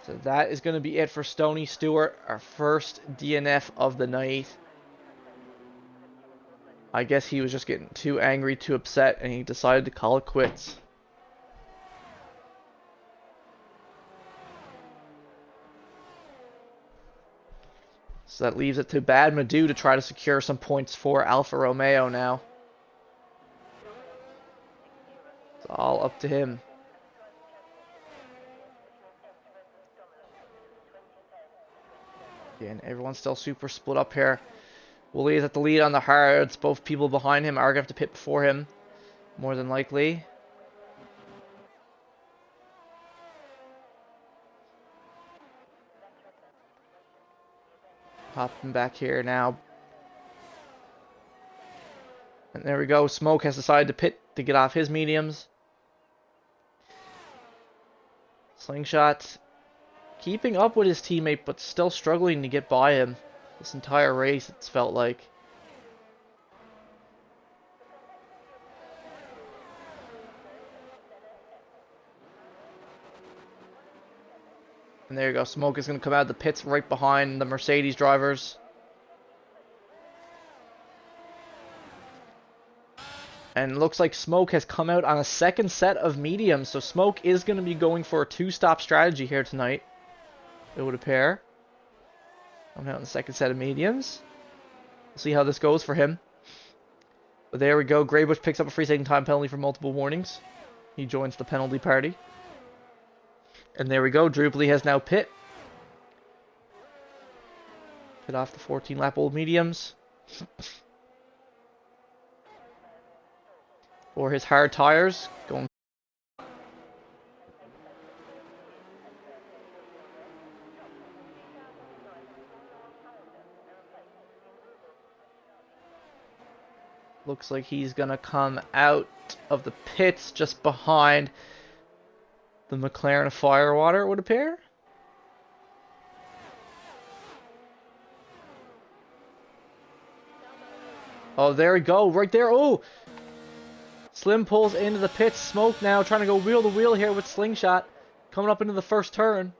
So that is going to be it for Stony Stewart, our first DNF of the night. I guess he was just getting too angry, too upset, and he decided to call it quits. So that leaves it to Bad Madu to try to secure some points for Alfa Romeo now. It's all up to him. Again, everyone's still super split up here. Wooly is at the lead on the hards. Both people behind him are going to have to pit before him, more than likely. Popping back here now. And there we go. Smoke has decided to pit to get off his mediums. Slingshot keeping up with his teammate, but still struggling to get by him this entire race, it's felt like. And there you go. Smoke is going to come out of the pits right behind the Mercedes drivers. And it looks like Smoke has come out on a second set of mediums. So Smoke is going to be going for a two-stop strategy here tonight, it would appear. Coming out on the second set of mediums. We'll see how this goes for him. But there we go. Greybush picks up a free second time penalty for multiple warnings. He joins the penalty party. And there we go. Drupally has now pit. Pit off the 14-lap old mediums. For his hard tires. Going. Looks like he's going to come out of the pits just behind the McLaren Firewater, it would appear. Oh, there we go. Right there. Oh! Slim pulls into the pits. Smoke now trying to go wheel to wheel here with Slingshot. Coming up into the first turn.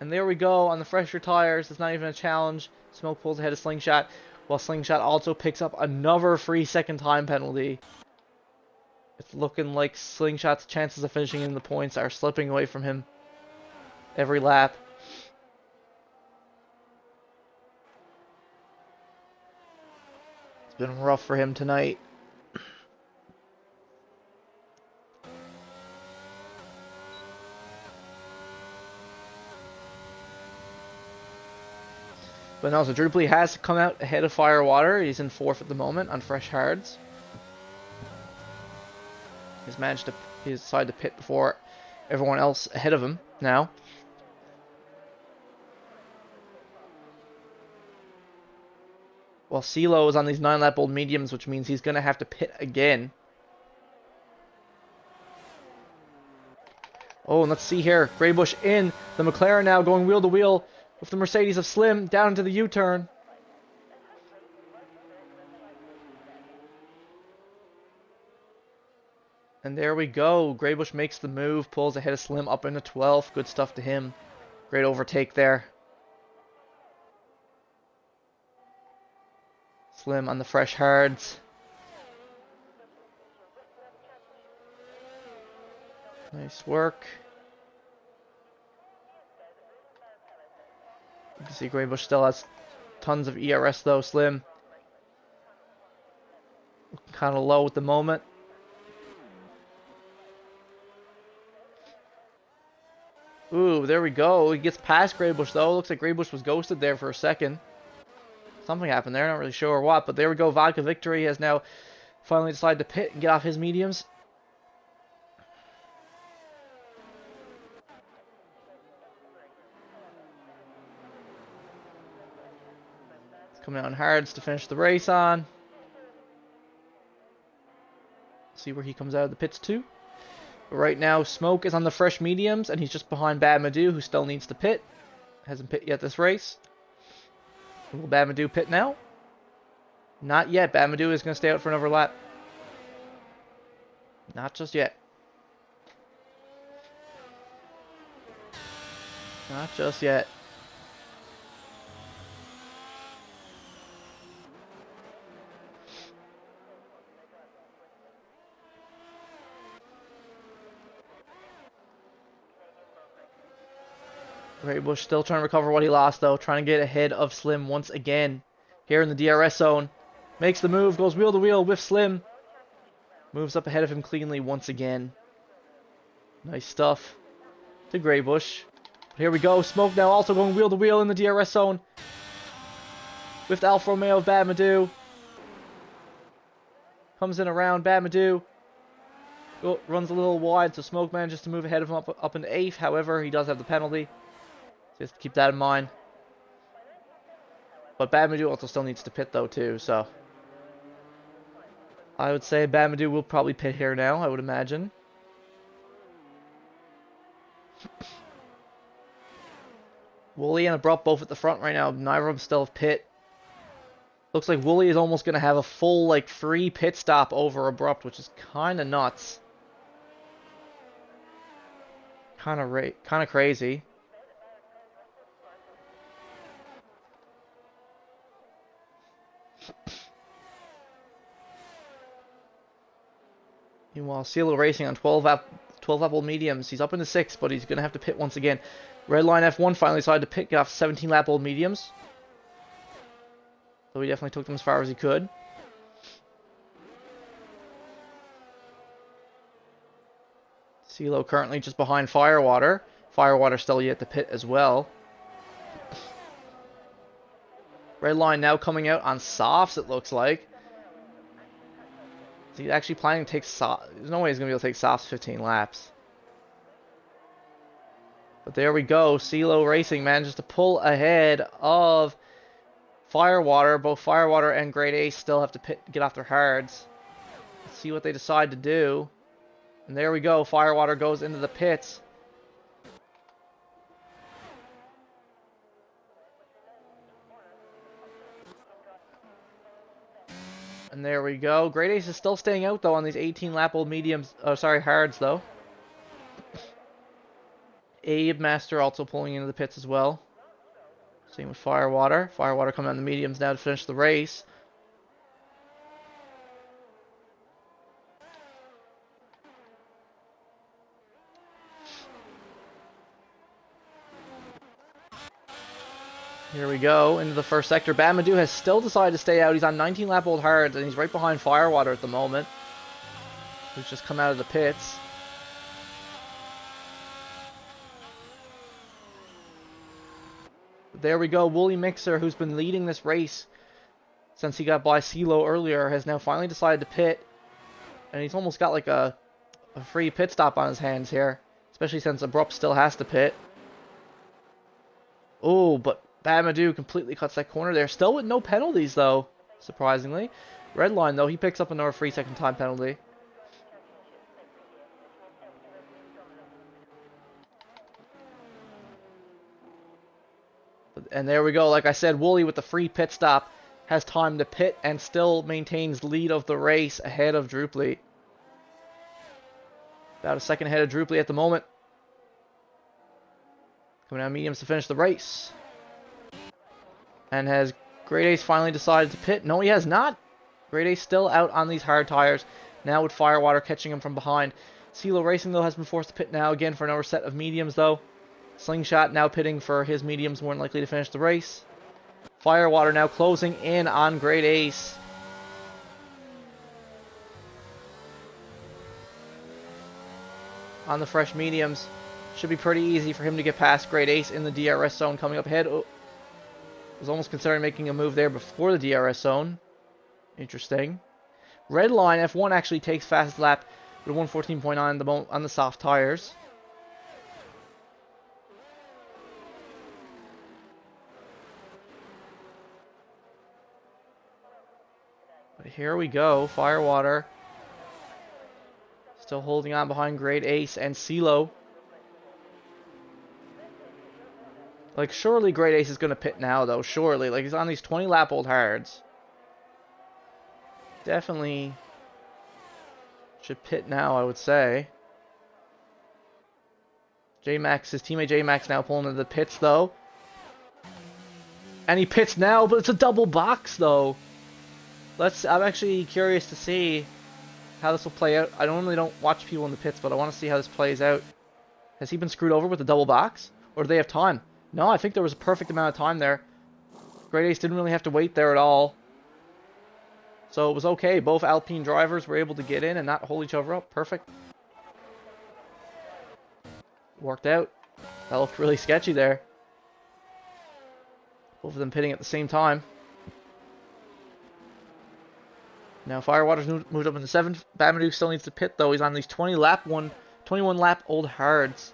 And there we go on the fresher tires. It's not even a challenge. Smoke pulls ahead of Slingshot. While Slingshot also picks up another free second time penalty. It's looking like Slingshot's chances of finishing in the points are slipping away from him every lap. It's been rough for him tonight. But no, so Drupally has come out ahead of Firewater. He's in 4th at the moment on fresh hards. He's managed to decide to pit before everyone else ahead of him now. Well, CeeLo is on these 9-lap old mediums, which means he's going to have to pit again. Oh, and let's see here. Greybush in. The McLaren now going wheel to wheel with the Mercedes of Slim down into the U-turn. And there we go. Greybush makes the move, pulls ahead of Slim up into 12th. Good stuff to him. Great overtake there. Slim on the fresh hards. Nice work. You can see Greybush still has tons of ERS though. Slim kind of low at the moment. Ooh, there we go. He gets past Greybush though. Looks like Greybush was ghosted there for a second. Something happened there, not really sure what, but there we go. Vodka Victory has now finally decided to pit and get off his mediums. He's coming out on hards to finish the race on. See where he comes out of the pits too. But right now, Smoke is on the fresh mediums, and he's just behind Bad Madu, who still needs to pit. Hasn't pit yet this race. Will Bad Madu pit now? Not yet. Bad Madu is going to stay out for another lap. Not just yet. Not just yet. Graybush still trying to recover what he lost, though. Trying to get ahead of Slim once again. Here in the DRS zone. Makes the move, goes wheel to wheel with Slim. Moves up ahead of him cleanly once again. Nice stuff to Graybush. Here we go. Smoke now also going wheel to wheel in the DRS zone. With Alfa Romeo of Bad Madu. Comes in around Bad Madu. Runs a little wide, so Smoke manages to move ahead of him up into 8th. However, he does have the penalty. So just keep that in mind. But Bad Madu also still needs to pit though too, so I would say Bad Madu will probably pit here now, I would imagine. Wooly and Abrupt both at the front right now. Neither of them still have pit. Looks like Wooly is almost going to have a full, like, free pit stop over Abrupt, which is kind of nuts. Kind of crazy. Meanwhile, CeeLo Racing on 12 apple mediums. He's up into 6th, but he's going to have to pit once again. Redline F1 finally decided to pick off 17 lap old mediums. So he definitely took them as far as he could. CeeLo currently just behind Firewater. Firewater still yet to pit as well. Redline now coming out on softs, it looks like. He's actually planning to take softs. There's no way he's going to be able to take softs 15 laps. But there we go. CeeLo Racing manages to pull ahead of Firewater. Both Firewater and Great Ace still have to get off their hards. Let's see what they decide to do. And there we go. Firewater goes into the pits. And there we go. Great Ace is still staying out though on these 18 lap old mediums. Oh, sorry, hards though. Abe Master also pulling into the pits as well. Same with Firewater. Firewater coming on the mediums now to finish the race. Here we go into the first sector. Bad Madu has still decided to stay out. He's on 19 lap old hards and he's right behind Firewater at the moment, who's just come out of the pits. There we go. Wooly Mixer, who's been leading this race since he got by CeeLo earlier, has now finally decided to pit. And he's almost got like a free pit stop on his hands here, especially since Abrupt still has to pit. Oh, but Bad Madu completely cuts that corner there. Still with no penalties, though, surprisingly. Redline, though, he picks up another free second time penalty. And there we go. Like I said, Wooly with the free pit stop has time to pit and still maintains lead of the race ahead of Druply. About a second ahead of Druply at the moment. Coming down mediums to finish the race. And has Great Ace finally decided to pit? No, he has not. Great Ace still out on these hard tires. Now with Firewater catching him from behind. CeeLo Racing, though, has been forced to pit now again for another set of mediums, though. Slingshot now pitting for his mediums, more than likely to finish the race. Firewater now closing in on Great Ace. On the fresh mediums. Should be pretty easy for him to get past Great Ace in the DRS zone coming up ahead. Oh, was almost considering making a move there before the DRS zone. Interesting. Redline F1 actually takes fastest lap with a 114.9 on the soft tires. But here we go. Firewater still holding on behind Great Ace and CeeLo. Like, surely Great Ace is going to pit now, though. Surely. Like, he's on these 20 lap old hards. Definitely should pit now, I would say. J-Max, his teammate J-Max now pulling into the pits, though. And he pits now, but it's a double box, though. I'm actually curious to see how this will play out. I normally don't watch people in the pits, but I want to see how this plays out. Has he been screwed over with the double box? Or do they have time? No, I think there was a perfect amount of time there. Great Ace didn't really have to wait there at all. So it was okay. Both Alpine drivers were able to get in and not hold each other up. Perfect. Worked out. That looked really sketchy there. Both of them pitting at the same time. Now Firewater's moved up in the 7th. Bamadou still needs to pit though. He's on these 21 lap old hards.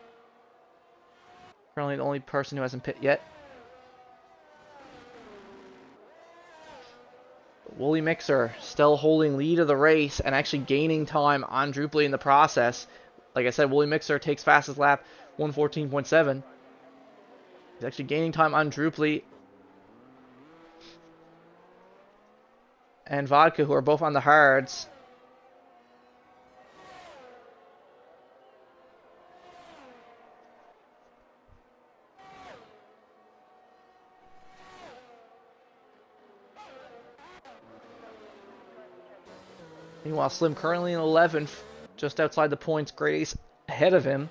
Currently the only person who hasn't pit yet. Wooly Mixer still holding lead of the race and actually gaining time on Drupally in the process. Like I said, Wooly Mixer takes fastest lap 114.7. He's actually gaining time on Drupally and Vodka, who are both on the hards. Meanwhile, Slim currently in 11th, just outside the points. Great Ace ahead of him.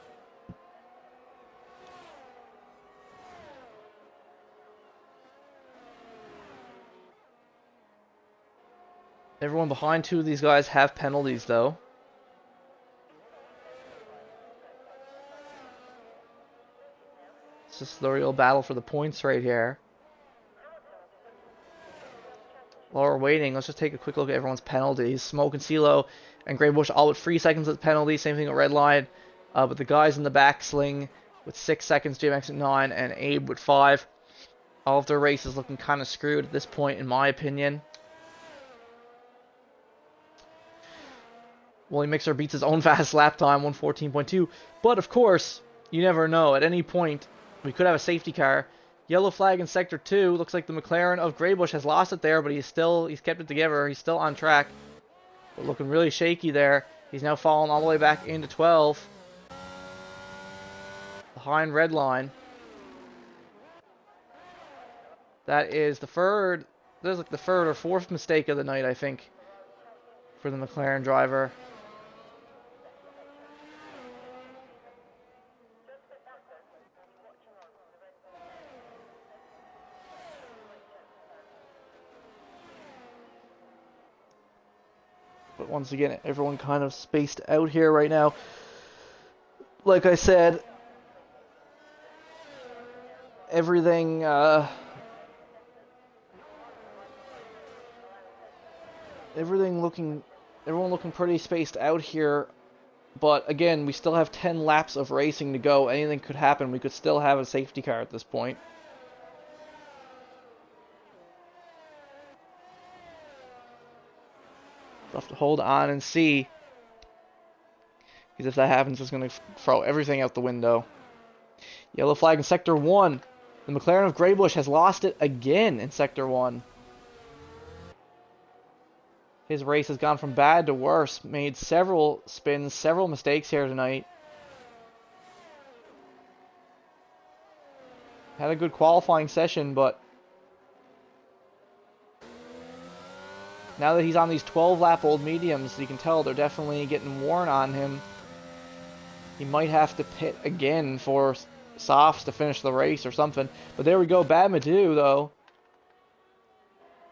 Everyone behind two of these guys have penalties, though. It's just the real battle for the points right here. While we're waiting, let's just take a quick look at everyone's penalties. Smoke and CeeLo and Greybush all with 3 seconds of penalty. Same thing with Redline. But the guys in the back, Sling with 6 seconds, JMX at 9, and Abe with 5. All of their races looking kind of screwed at this point, in my opinion. Wooly Mixer beats his own fast lap time, 114.2. But of course, you never know. At any point, we could have a safety car. Yellow flag in Sector 2. Looks like the McLaren of Greybush has lost it there, but he's kept it together. He's still on track. But looking really shaky there. He's now fallen all the way back into 12. Behind Redline. That is the third. That is like the third or fourth mistake of the night, I think, for the McLaren driver. But once again, everyone kind of spaced out here right now. Like I said, everyone looking pretty spaced out here. But again, we still have 10 laps of racing to go. Anything could happen. We could still have a safety car at this point. We'll have to hold on and see. Because if that happens, it's going to throw everything out the window. Yellow flag in Sector 1. The McLaren of Greybush has lost it again in Sector 1. His race has gone from bad to worse. Made several spins, several mistakes here tonight. Had a good qualifying session, but now that he's on these 12-lap-old mediums, you can tell they're definitely getting worn on him. He might have to pit again for softs to finish the race or something. But there we go. Bamadou, though,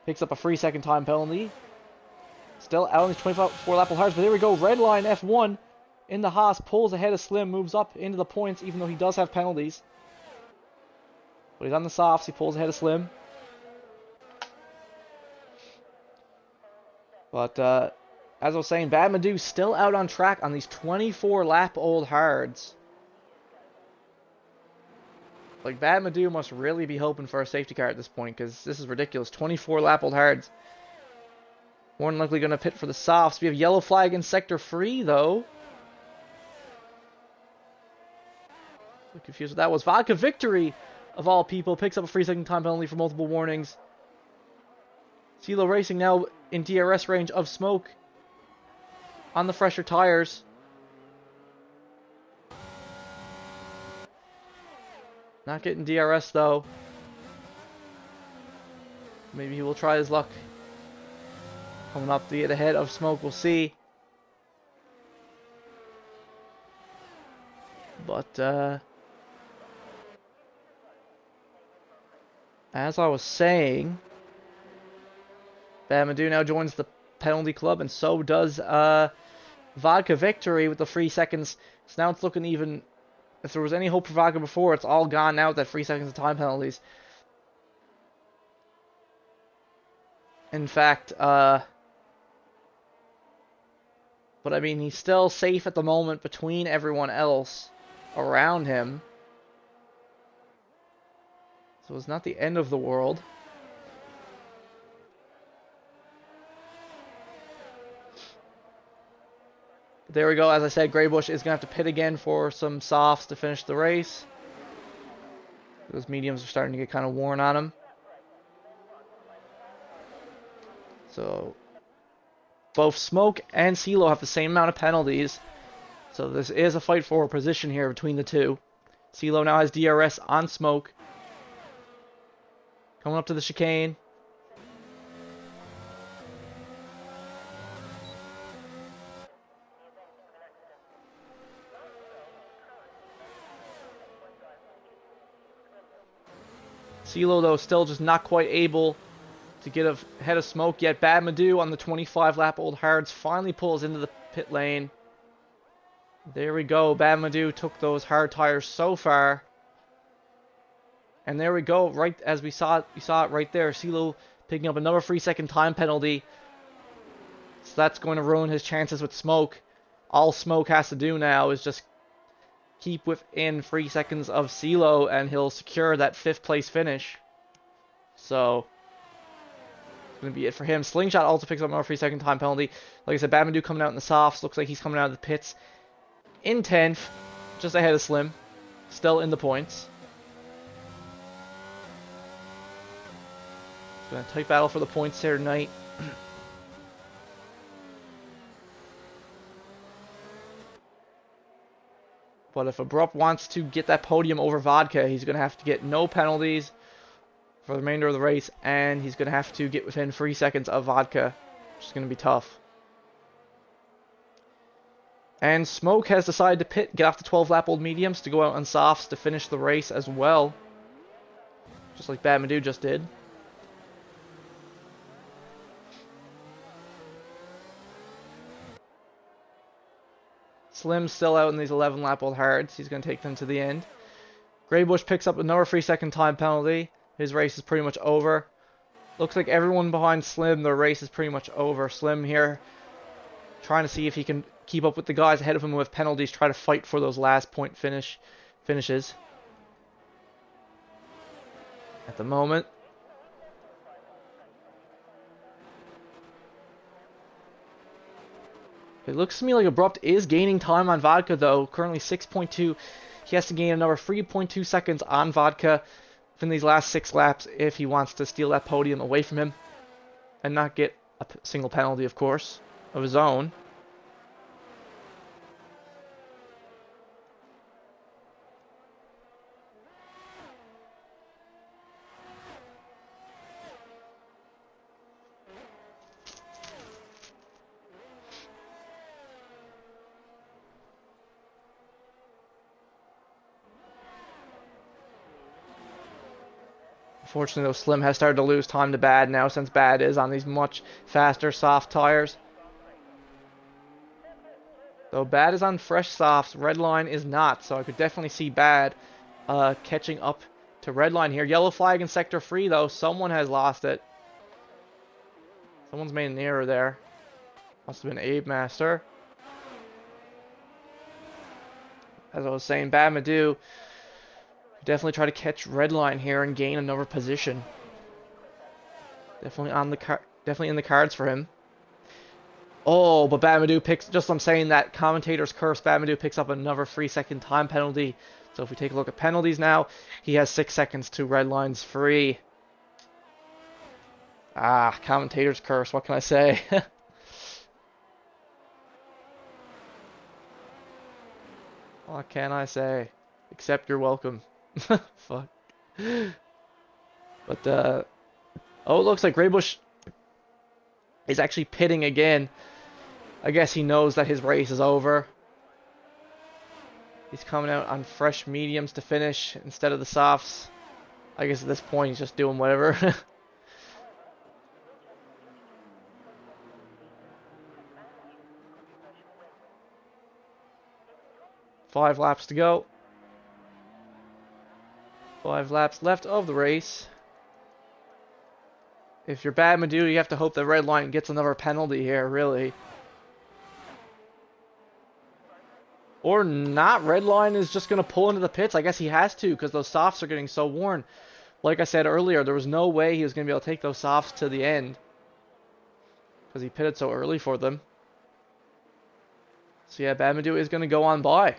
picks up a 3-second time penalty. Still out on these 24-lap-old hards. But there we go. Redline F1 in the Haas. Pulls ahead of Slim. Moves up into the points, even though he does have penalties. But he's on the softs. He pulls ahead of Slim. But, as I was saying, Bamadou still out on track on these 24-lap-old hards. Like, Bamadou must really be hoping for a safety car at this point, because this is ridiculous. 24-lap-old hards. More than likely going to pit for the softs. We have yellow flag in Sector 3, though. I'm confused what that was. Vodka Victory, of all people, picks up a 3-second time penalty for multiple warnings. CeeLo Racing now in DRS range of Smoke on the fresher tires. Not getting DRS, though. Maybe he will try his luck. Coming up to get ahead of Smoke, we'll see. But, as I was saying, Bamadou now joins the penalty club, and so does Vodka Victory with the 3 seconds. So now it's looking even. If there was any hope for Vodka before, it's all gone now with that 3 seconds of time penalties. In fact, but I mean, he's still safe at the moment between everyone else around him. So it's not the end of the world. But there we go. As I said, Greybush is going to have to pit again for some softs to finish the race. Those mediums are starting to get kind of worn on him. So both Smoke and CeeLo have the same amount of penalties. So this is a fight for a position here between the two. CeeLo now has DRS on Smoke. Coming up to the chicane. CeeLo, though, still just not quite able to get ahead of Smoke yet. Bamadou on the 25-lap-old hards finally pulls into the pit lane. There we go. Bamadou took those hard tires so far. And there we go. Right as we saw it, you saw it right there. CeeLo picking up another 3-second time penalty. So that's going to ruin his chances with Smoke. All Smoke has to do now is just keep within 3 seconds of CeeLo, and he'll secure that 5th place finish. So it's going to be it for him. Slingshot also picks up another 3-second time penalty. Like I said, Bamadou coming out in the softs. Looks like he's coming out of the pits in 10th, just ahead of Slim. Still in the points. It's been a tight battle for the points here tonight. But if Abrupt wants to get that podium over Vodka, he's going to have to get no penalties for the remainder of the race, and he's going to have to get within 3 seconds of Vodka, which is going to be tough. And Smoke has decided to pit, get off the 12-lap-old mediums to go out on softs to finish the race as well. Just like Bamadou just did. Slim's still out in these 11-lap-old hards. He's going to take them to the end. Greybush picks up another 3-second time penalty. His race is pretty much over. Looks like everyone behind Slim, their race is pretty much over. Slim here trying to see if he can keep up with the guys ahead of him with penalties, try to fight for those last point finishes. At the moment. It looks to me like Abrupt is gaining time on Vodka, though. Currently 6.2. He has to gain another 3.2 seconds on Vodka within these last 6 laps if he wants to steal that podium away from him and not get a single penalty, of course, of his own. Unfortunately, though, Slim has started to lose time to Bad now, since Bad is on these much faster soft tires. Though Bad is on fresh softs, Redline is not, so I could definitely see Bad catching up to Redline here. Yellow flag in Sector 3, though. Someone has lost it. Someone's made an error there. Must have been Abe Master. As I was saying, Bamadou definitely try to catch Redline here and gain another position. Definitely in the cards for him. Oh, but Bamadou picks, just I'm saying that commentator's curse, Bamadou picks up another 3-second time penalty. So if we take a look at penalties now, he has 6 seconds to Redline's 3. Ah, commentator's curse, what can I say? What can I say? Except you're welcome. Fuck. But, oh, it looks like Greybush is actually pitting again. I guess he knows that his race is over. He's coming out on fresh mediums to finish instead of the softs. I guess at this point he's just doing whatever. 5 laps to go. 5 laps left of the race. If you're Bad Madhu, you have to hope that Redline gets another penalty here, really. Or not. Redline is just going to pull into the pits. I guess he has to, because those softs are getting so worn. Like I said earlier, there was no way he was going to be able to take those softs to the end, because he pitted so early for them. So yeah, Bad Madhu is going to go on by,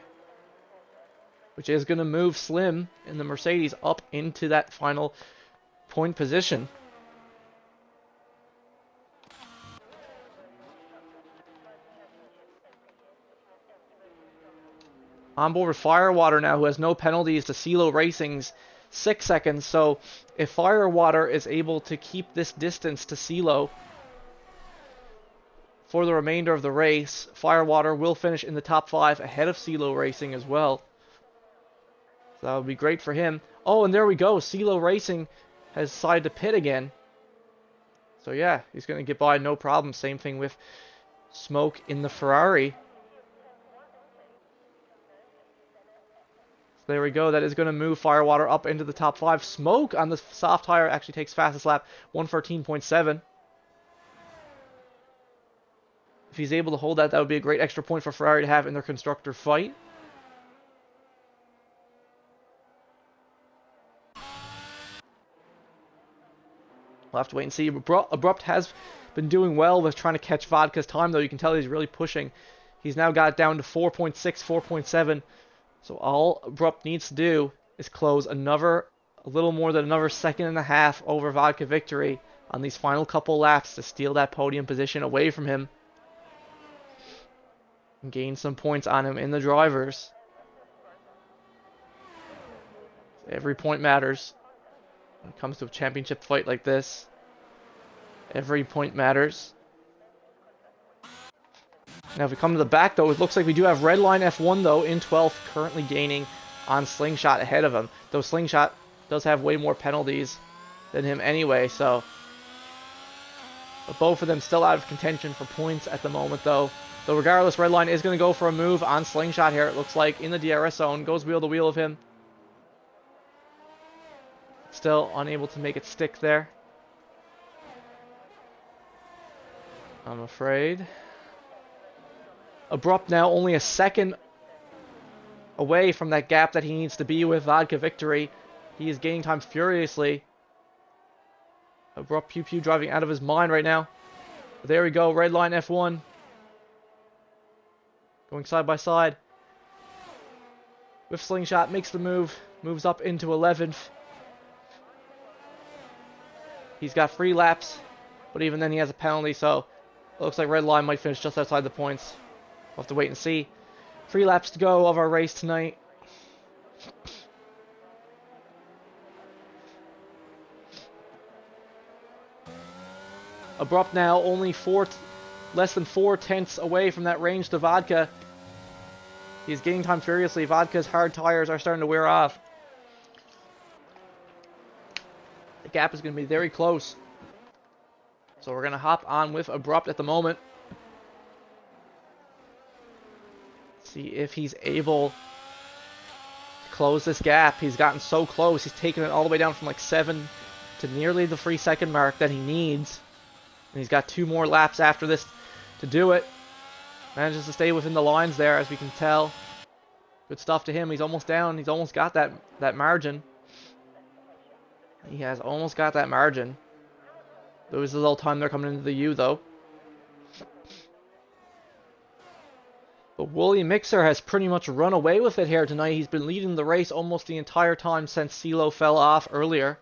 which is going to move Slim in the Mercedes up into that final point position. On board with Firewater now, who has no penalties to CeeLo Racing's 6 seconds. So if Firewater is able to keep this distance to CeeLo for the remainder of the race, Firewater will finish in the top 5 ahead of CeeLo Racing as well. So that would be great for him. Oh, and there we go. CeeLo Racing has decided to pit again. So yeah, he's going to get by no problem. Same thing with Smoke in the Ferrari. So there we go. That is going to move Firewater up into the top 5. Smoke on the soft tire actually takes fastest lap, 1:14.7. If he's able to hold that, that would be a great extra point for Ferrari to have in their constructor fight. We'll have to wait and see. Abrupt has been doing well with trying to catch Vodka's time, though. You can tell he's really pushing. He's now got it down to 4.6, 4.7. So all Abrupt needs to do is close a little more than another 1.5 seconds over Vodka Victory on these final couple laps to steal that podium position away from him and gain some points on him in the drivers. Every point matters when it comes to a championship fight like this. Every point matters. Now if we come to the back, though, it looks like we do have Redline F1, though, in 12th, currently gaining on Slingshot ahead of him. Though Slingshot does have way more penalties than him anyway, so... But both of them still out of contention for points at the moment, though. Though regardless, Redline is going to go for a move on Slingshot here, it looks like, in the DRS zone. Goes wheel to wheel of him. Still unable to make it stick there, I'm afraid. Abrupt now only a second away from that gap that he needs to be with Vodka Victory. He is gaining time furiously. Abrupt Pew Pew driving out of his mind right now. But there we go, Redline F1. Going side by side. With Slingshot, makes the move. Moves up into 11th. He's got 3 laps. But even then he has a penalty, so it looks like Redline might finish just outside the points. We'll have to wait and see. 3 laps to go of our race tonight. Abrupt now only less than 4 tenths away from that range to Vodka. He's gaining time furiously. Vodka's hard tires are starting to wear off. The gap is going to be very close. So we're going to hop on with Abrupt at the moment. See if he's able to close this gap. He's gotten so close. He's taken it all the way down from like 7 to nearly the 3-second mark that he needs. And he's got 2 more laps after this to do it. Manages to stay within the lines there, as we can tell. Good stuff to him. He's almost down. He's almost got that margin. He has almost got that margin. This is all time they're coming into the U, though. But Wooly Mixer has pretty much run away with it here tonight. He's been leading the race almost the entire time since CeeLo fell off earlier.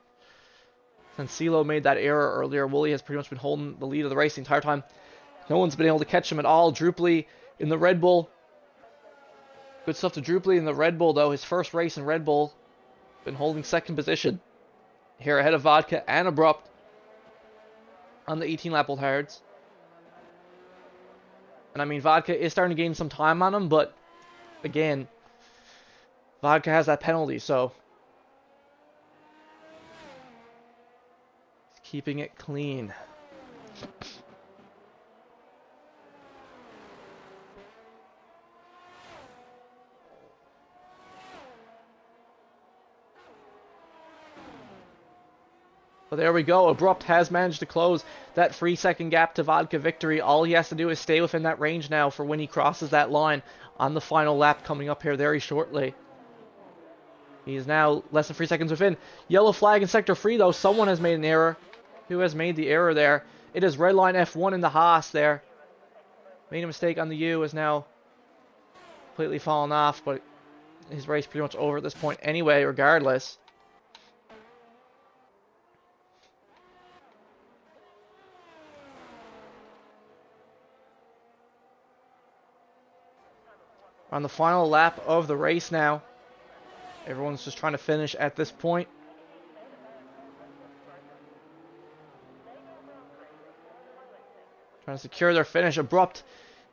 Since CeeLo made that error earlier, Wooly has pretty much been holding the lead of the race the entire time. No one's been able to catch him at all. Druply in the Red Bull. Good stuff to Druply in the Red Bull, though. His first race in Red Bull. Been holding 2nd position here ahead of Vodka and Abrupt on the 18-lap old hards. And I mean, Vodka is starting to gain some time on him, but again, Vodka has that penalty, so keeping it clean. But there we go. Abrupt has managed to close that 3-second gap to Vodka victory. All he has to do is stay within that range now for when he crosses that line on the final lap coming up here very shortly. He is now less than 3 seconds within. Yellow flag in sector 3 though. Someone has made an error. Who has made the error there? It is Redline F1 in the Haas there. Made a mistake on the U, is now completely fallen off, but his race pretty much over at this point anyway, regardless. On the final lap of the race now. Everyone's just trying to finish at this point. Trying to secure their finish. Abrupt.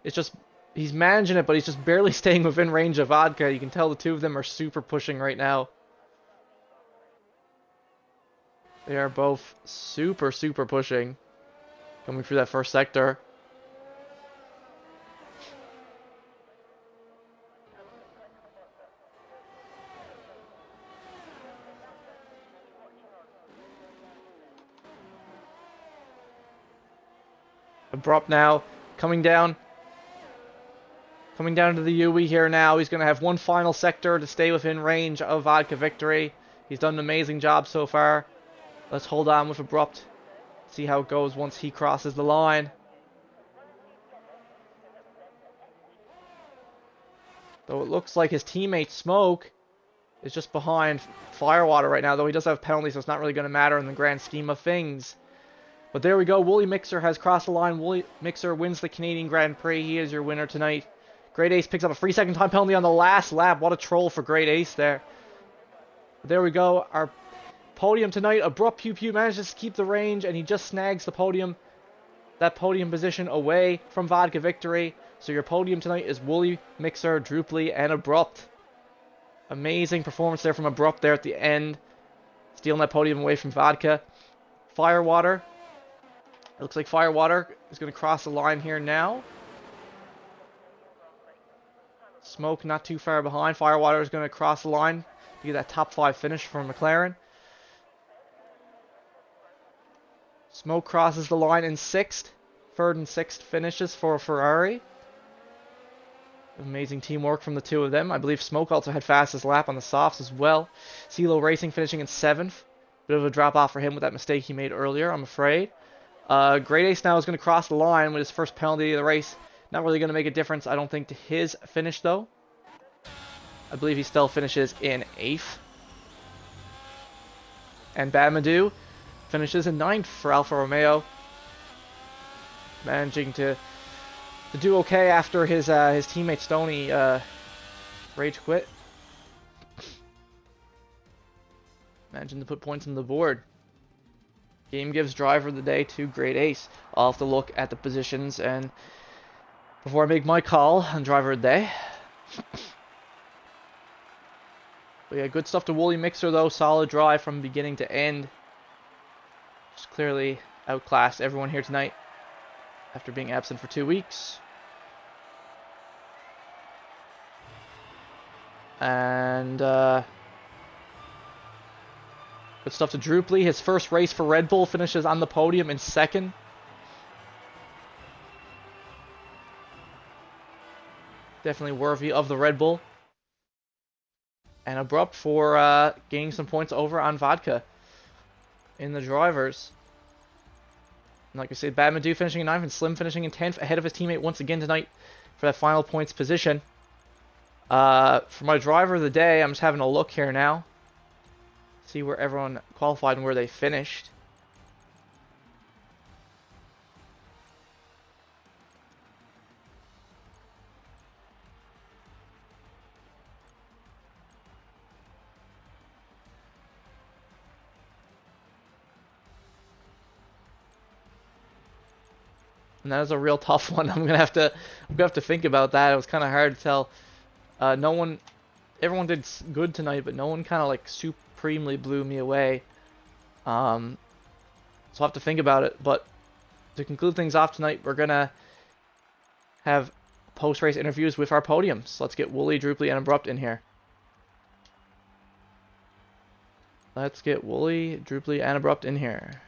It's just, he's managing it, but he's just barely staying within range of Vodka. You can tell the two of them are super pushing right now. They are both super pushing. Coming through that first sector. Abrupt now, coming down to the UE here now. He's going to have one final sector to stay within range of Vodka victory. He's done an amazing job so far. Let's hold on with Abrupt. See how it goes once he crosses the line. Though it looks like his teammate Smoke is just behind Firewater right now. Though he does have penalties, so it's not really going to matter in the grand scheme of things. But there we go. Woolly Mixer has crossed the line. Woolly Mixer wins the Canadian Grand Prix. He is your winner tonight. Great Ace picks up a 3-second time penalty on the last lap. What a troll for Great Ace there. But there we go. Our podium tonight. Abrupt Pew Pew manages to keep the range, and he just snags the podium. That podium position away from Vodka victory. So your podium tonight is Woolly Mixer, Drooply, and Abrupt. Amazing performance there from Abrupt there at the end. Stealing that podium away from Vodka. Firewater. It looks like Firewater is going to cross the line here now. Smoke not too far behind. Firewater is going to cross the line to get that top 5 finish for McLaren. Smoke crosses the line in 6th. 3rd and 6th finishes for Ferrari. Amazing teamwork from the two of them. I believe Smoke also had fastest lap on the softs as well. CeeLo Racing finishing in 7th. Bit of a drop off for him with that mistake he made earlier, I'm afraid. Great Ace now is going to cross the line with his first penalty of the race. Not really going to make a difference, I don't think, to his finish, though. I believe he still finishes in 8th. And Bamadou finishes in 9th for Alfa Romeo. Managing to do okay after his teammate Stoney rage quit. Managing to put points on the board. Game gives driver of the day to Great Ace. I'll have to look at the positions and before I make my call on driver of the day. But yeah, good stuff to Woolly Mixer though. Solid drive from beginning to end. Just clearly outclassed everyone here tonight after being absent for 2 weeks. And good stuff to Drooply. His first race for Red Bull, finishes on the podium in 2nd. Definitely worthy of the Red Bull. And Abrupt for gaining some points over on Vodka in the drivers. And like I said, Bamadou finishing in 9th and Slim finishing in 10th, ahead of his teammate once again tonight for that final points position. For my driver of the day, I'm just having a look here now. See where everyone qualified and where they finished. And that is a real tough one. I'm gonna have to think about that. It was kind of hard to tell. Everyone did good tonight, but no one kind of like supremely blew me away. So I'll have to think about it. But to conclude things off tonight, we're gonna have post-race interviews with our podiums. Let's get Wooly, Drooply, and Abrupt in here. Let's get Wooly, Drooply, and Abrupt in here.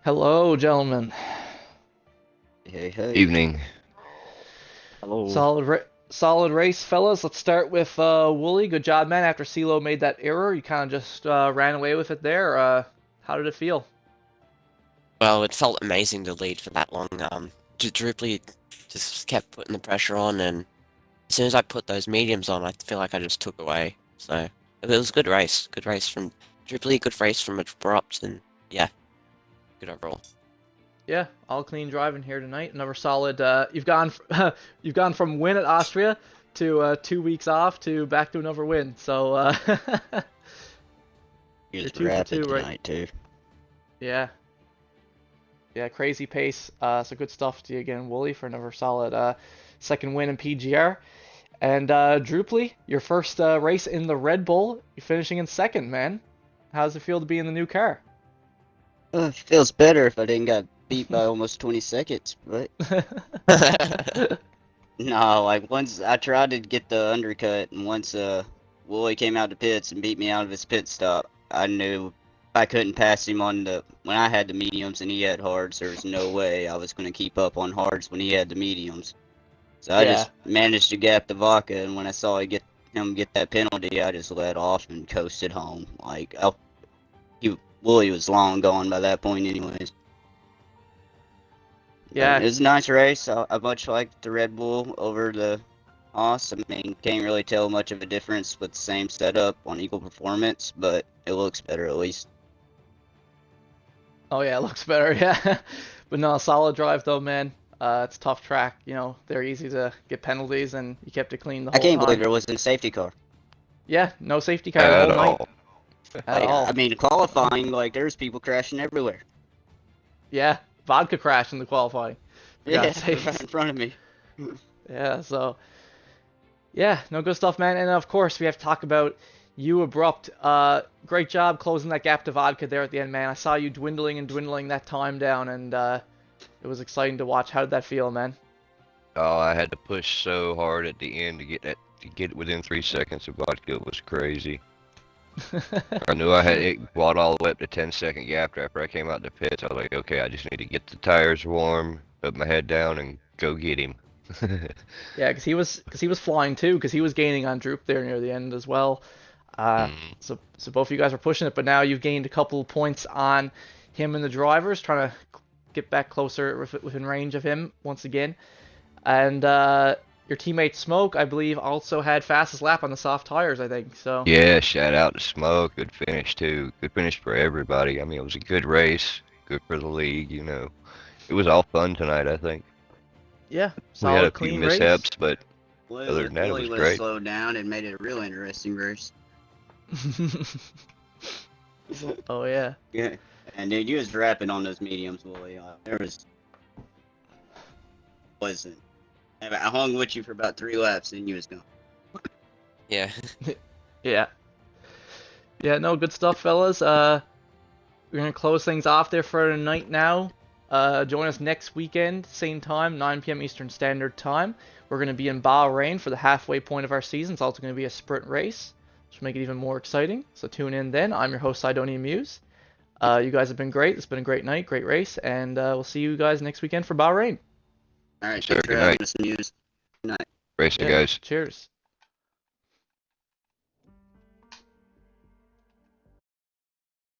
Hello, gentlemen. Hey, hey. Evening. Hello. Solid race, fellas. Let's start with Wooly. Good job, man. After CeeLo made that error, you kind of just ran away with it there. How did it feel? Well, it felt amazing to lead for that long. Dribbly just kept putting the pressure on, and as soon as I put those mediums on, I feel like I just took away. So it was a good race. Good race from Dribbly, good race from Abrupt, and yeah, good overall. Yeah, all clean driving here tonight. Another solid. You've gone from win at Austria to 2 weeks off to back to another win. So He you're was 2 for rapid 2, right? tonight too. Yeah. Yeah, crazy pace. So good stuff to you again, Wooly, for another solid second win in PGR. And Drooply, your first race in the Red Bull, you're finishing in second, man. How does it feel to be in the new car? It feels better if I didn't get beat by almost 20 seconds, but no, like once I tried to get the undercut, and once Wooly came out the pits and beat me out of his pit stop, I knew I couldn't pass him on when I had the mediums and he had hards. There was no way I was going to keep up on hards when he had the mediums. So I Yeah. just managed to gap the vodka, and when I saw him get that penalty, I just let off and coasted home. Like Wooly was long gone by that point, anyways. Yeah. It was a nice race. I much liked the Red Bull over the Haas. I mean, can't really tell much of a difference with the same setup on equal performance, but it looks better at least. Oh yeah, it looks better. Yeah. But no, solid drive though, man. It's a tough track. You know, they're easy to get penalties, and you kept it clean the I whole can't time. believe there wasn't a safety car. Yeah, no safety car the At whole night all. at all. I mean, qualifying, like, there's people crashing everywhere. Yeah, vodka crash in the qualifying. For Yeah, God's sakes. right in front of me. Yeah, so yeah, no, good stuff, man. And of course, we have to talk about you, Abrupt. Great job closing that gap to vodka there at the end, man. I saw you dwindling and dwindling that time down, and it was exciting to watch. How did that feel, man? Oh, I had to push so hard at the end to get it within 3 seconds of vodka. It was crazy. I knew I had it brought all the way up to 10-second gap after I came out the pits. I was like, okay, I just need to get the tires warm, put my head down, and go get him. Yeah, because he was flying too, because he was gaining on Droop there near the end as well. So both of you guys were pushing it, but now you've gained a couple of points on him and the drivers, trying to get back closer within range of him once again. And your teammate Smoke, I believe, also had fastest lap on the soft tires, I think. So Yeah, shout out to Smoke. Good finish too. Good finish for everybody. I mean, it was a good race. Good for the league. You know, it was all fun tonight. I think yeah, we had solid, a few clean mishaps, race. but other than that, it was Wooly great. slowed down and made it a real interesting race. Oh yeah. Yeah, and dude, you was rapping on those mediums, Wooly. Wasn't. I hung with you for about 3 laps, and you was gone. Yeah. Yeah. Yeah, no, good stuff, fellas. We're gonna close things off there for tonight now. Join us next weekend, same time, 9 p.m. Eastern Standard Time. We're gonna be in Bahrain for the halfway point of our season. It's also gonna be a sprint race, which will make it even more exciting. So tune in then. I'm your host, Sidonia Muse. You guys have been great. It's been a great night, great race, and we'll see you guys next weekend for Bahrain. All right, Sure, thanks for good having night. us, Muse. Good night. Racing, Yeah, guys. cheers.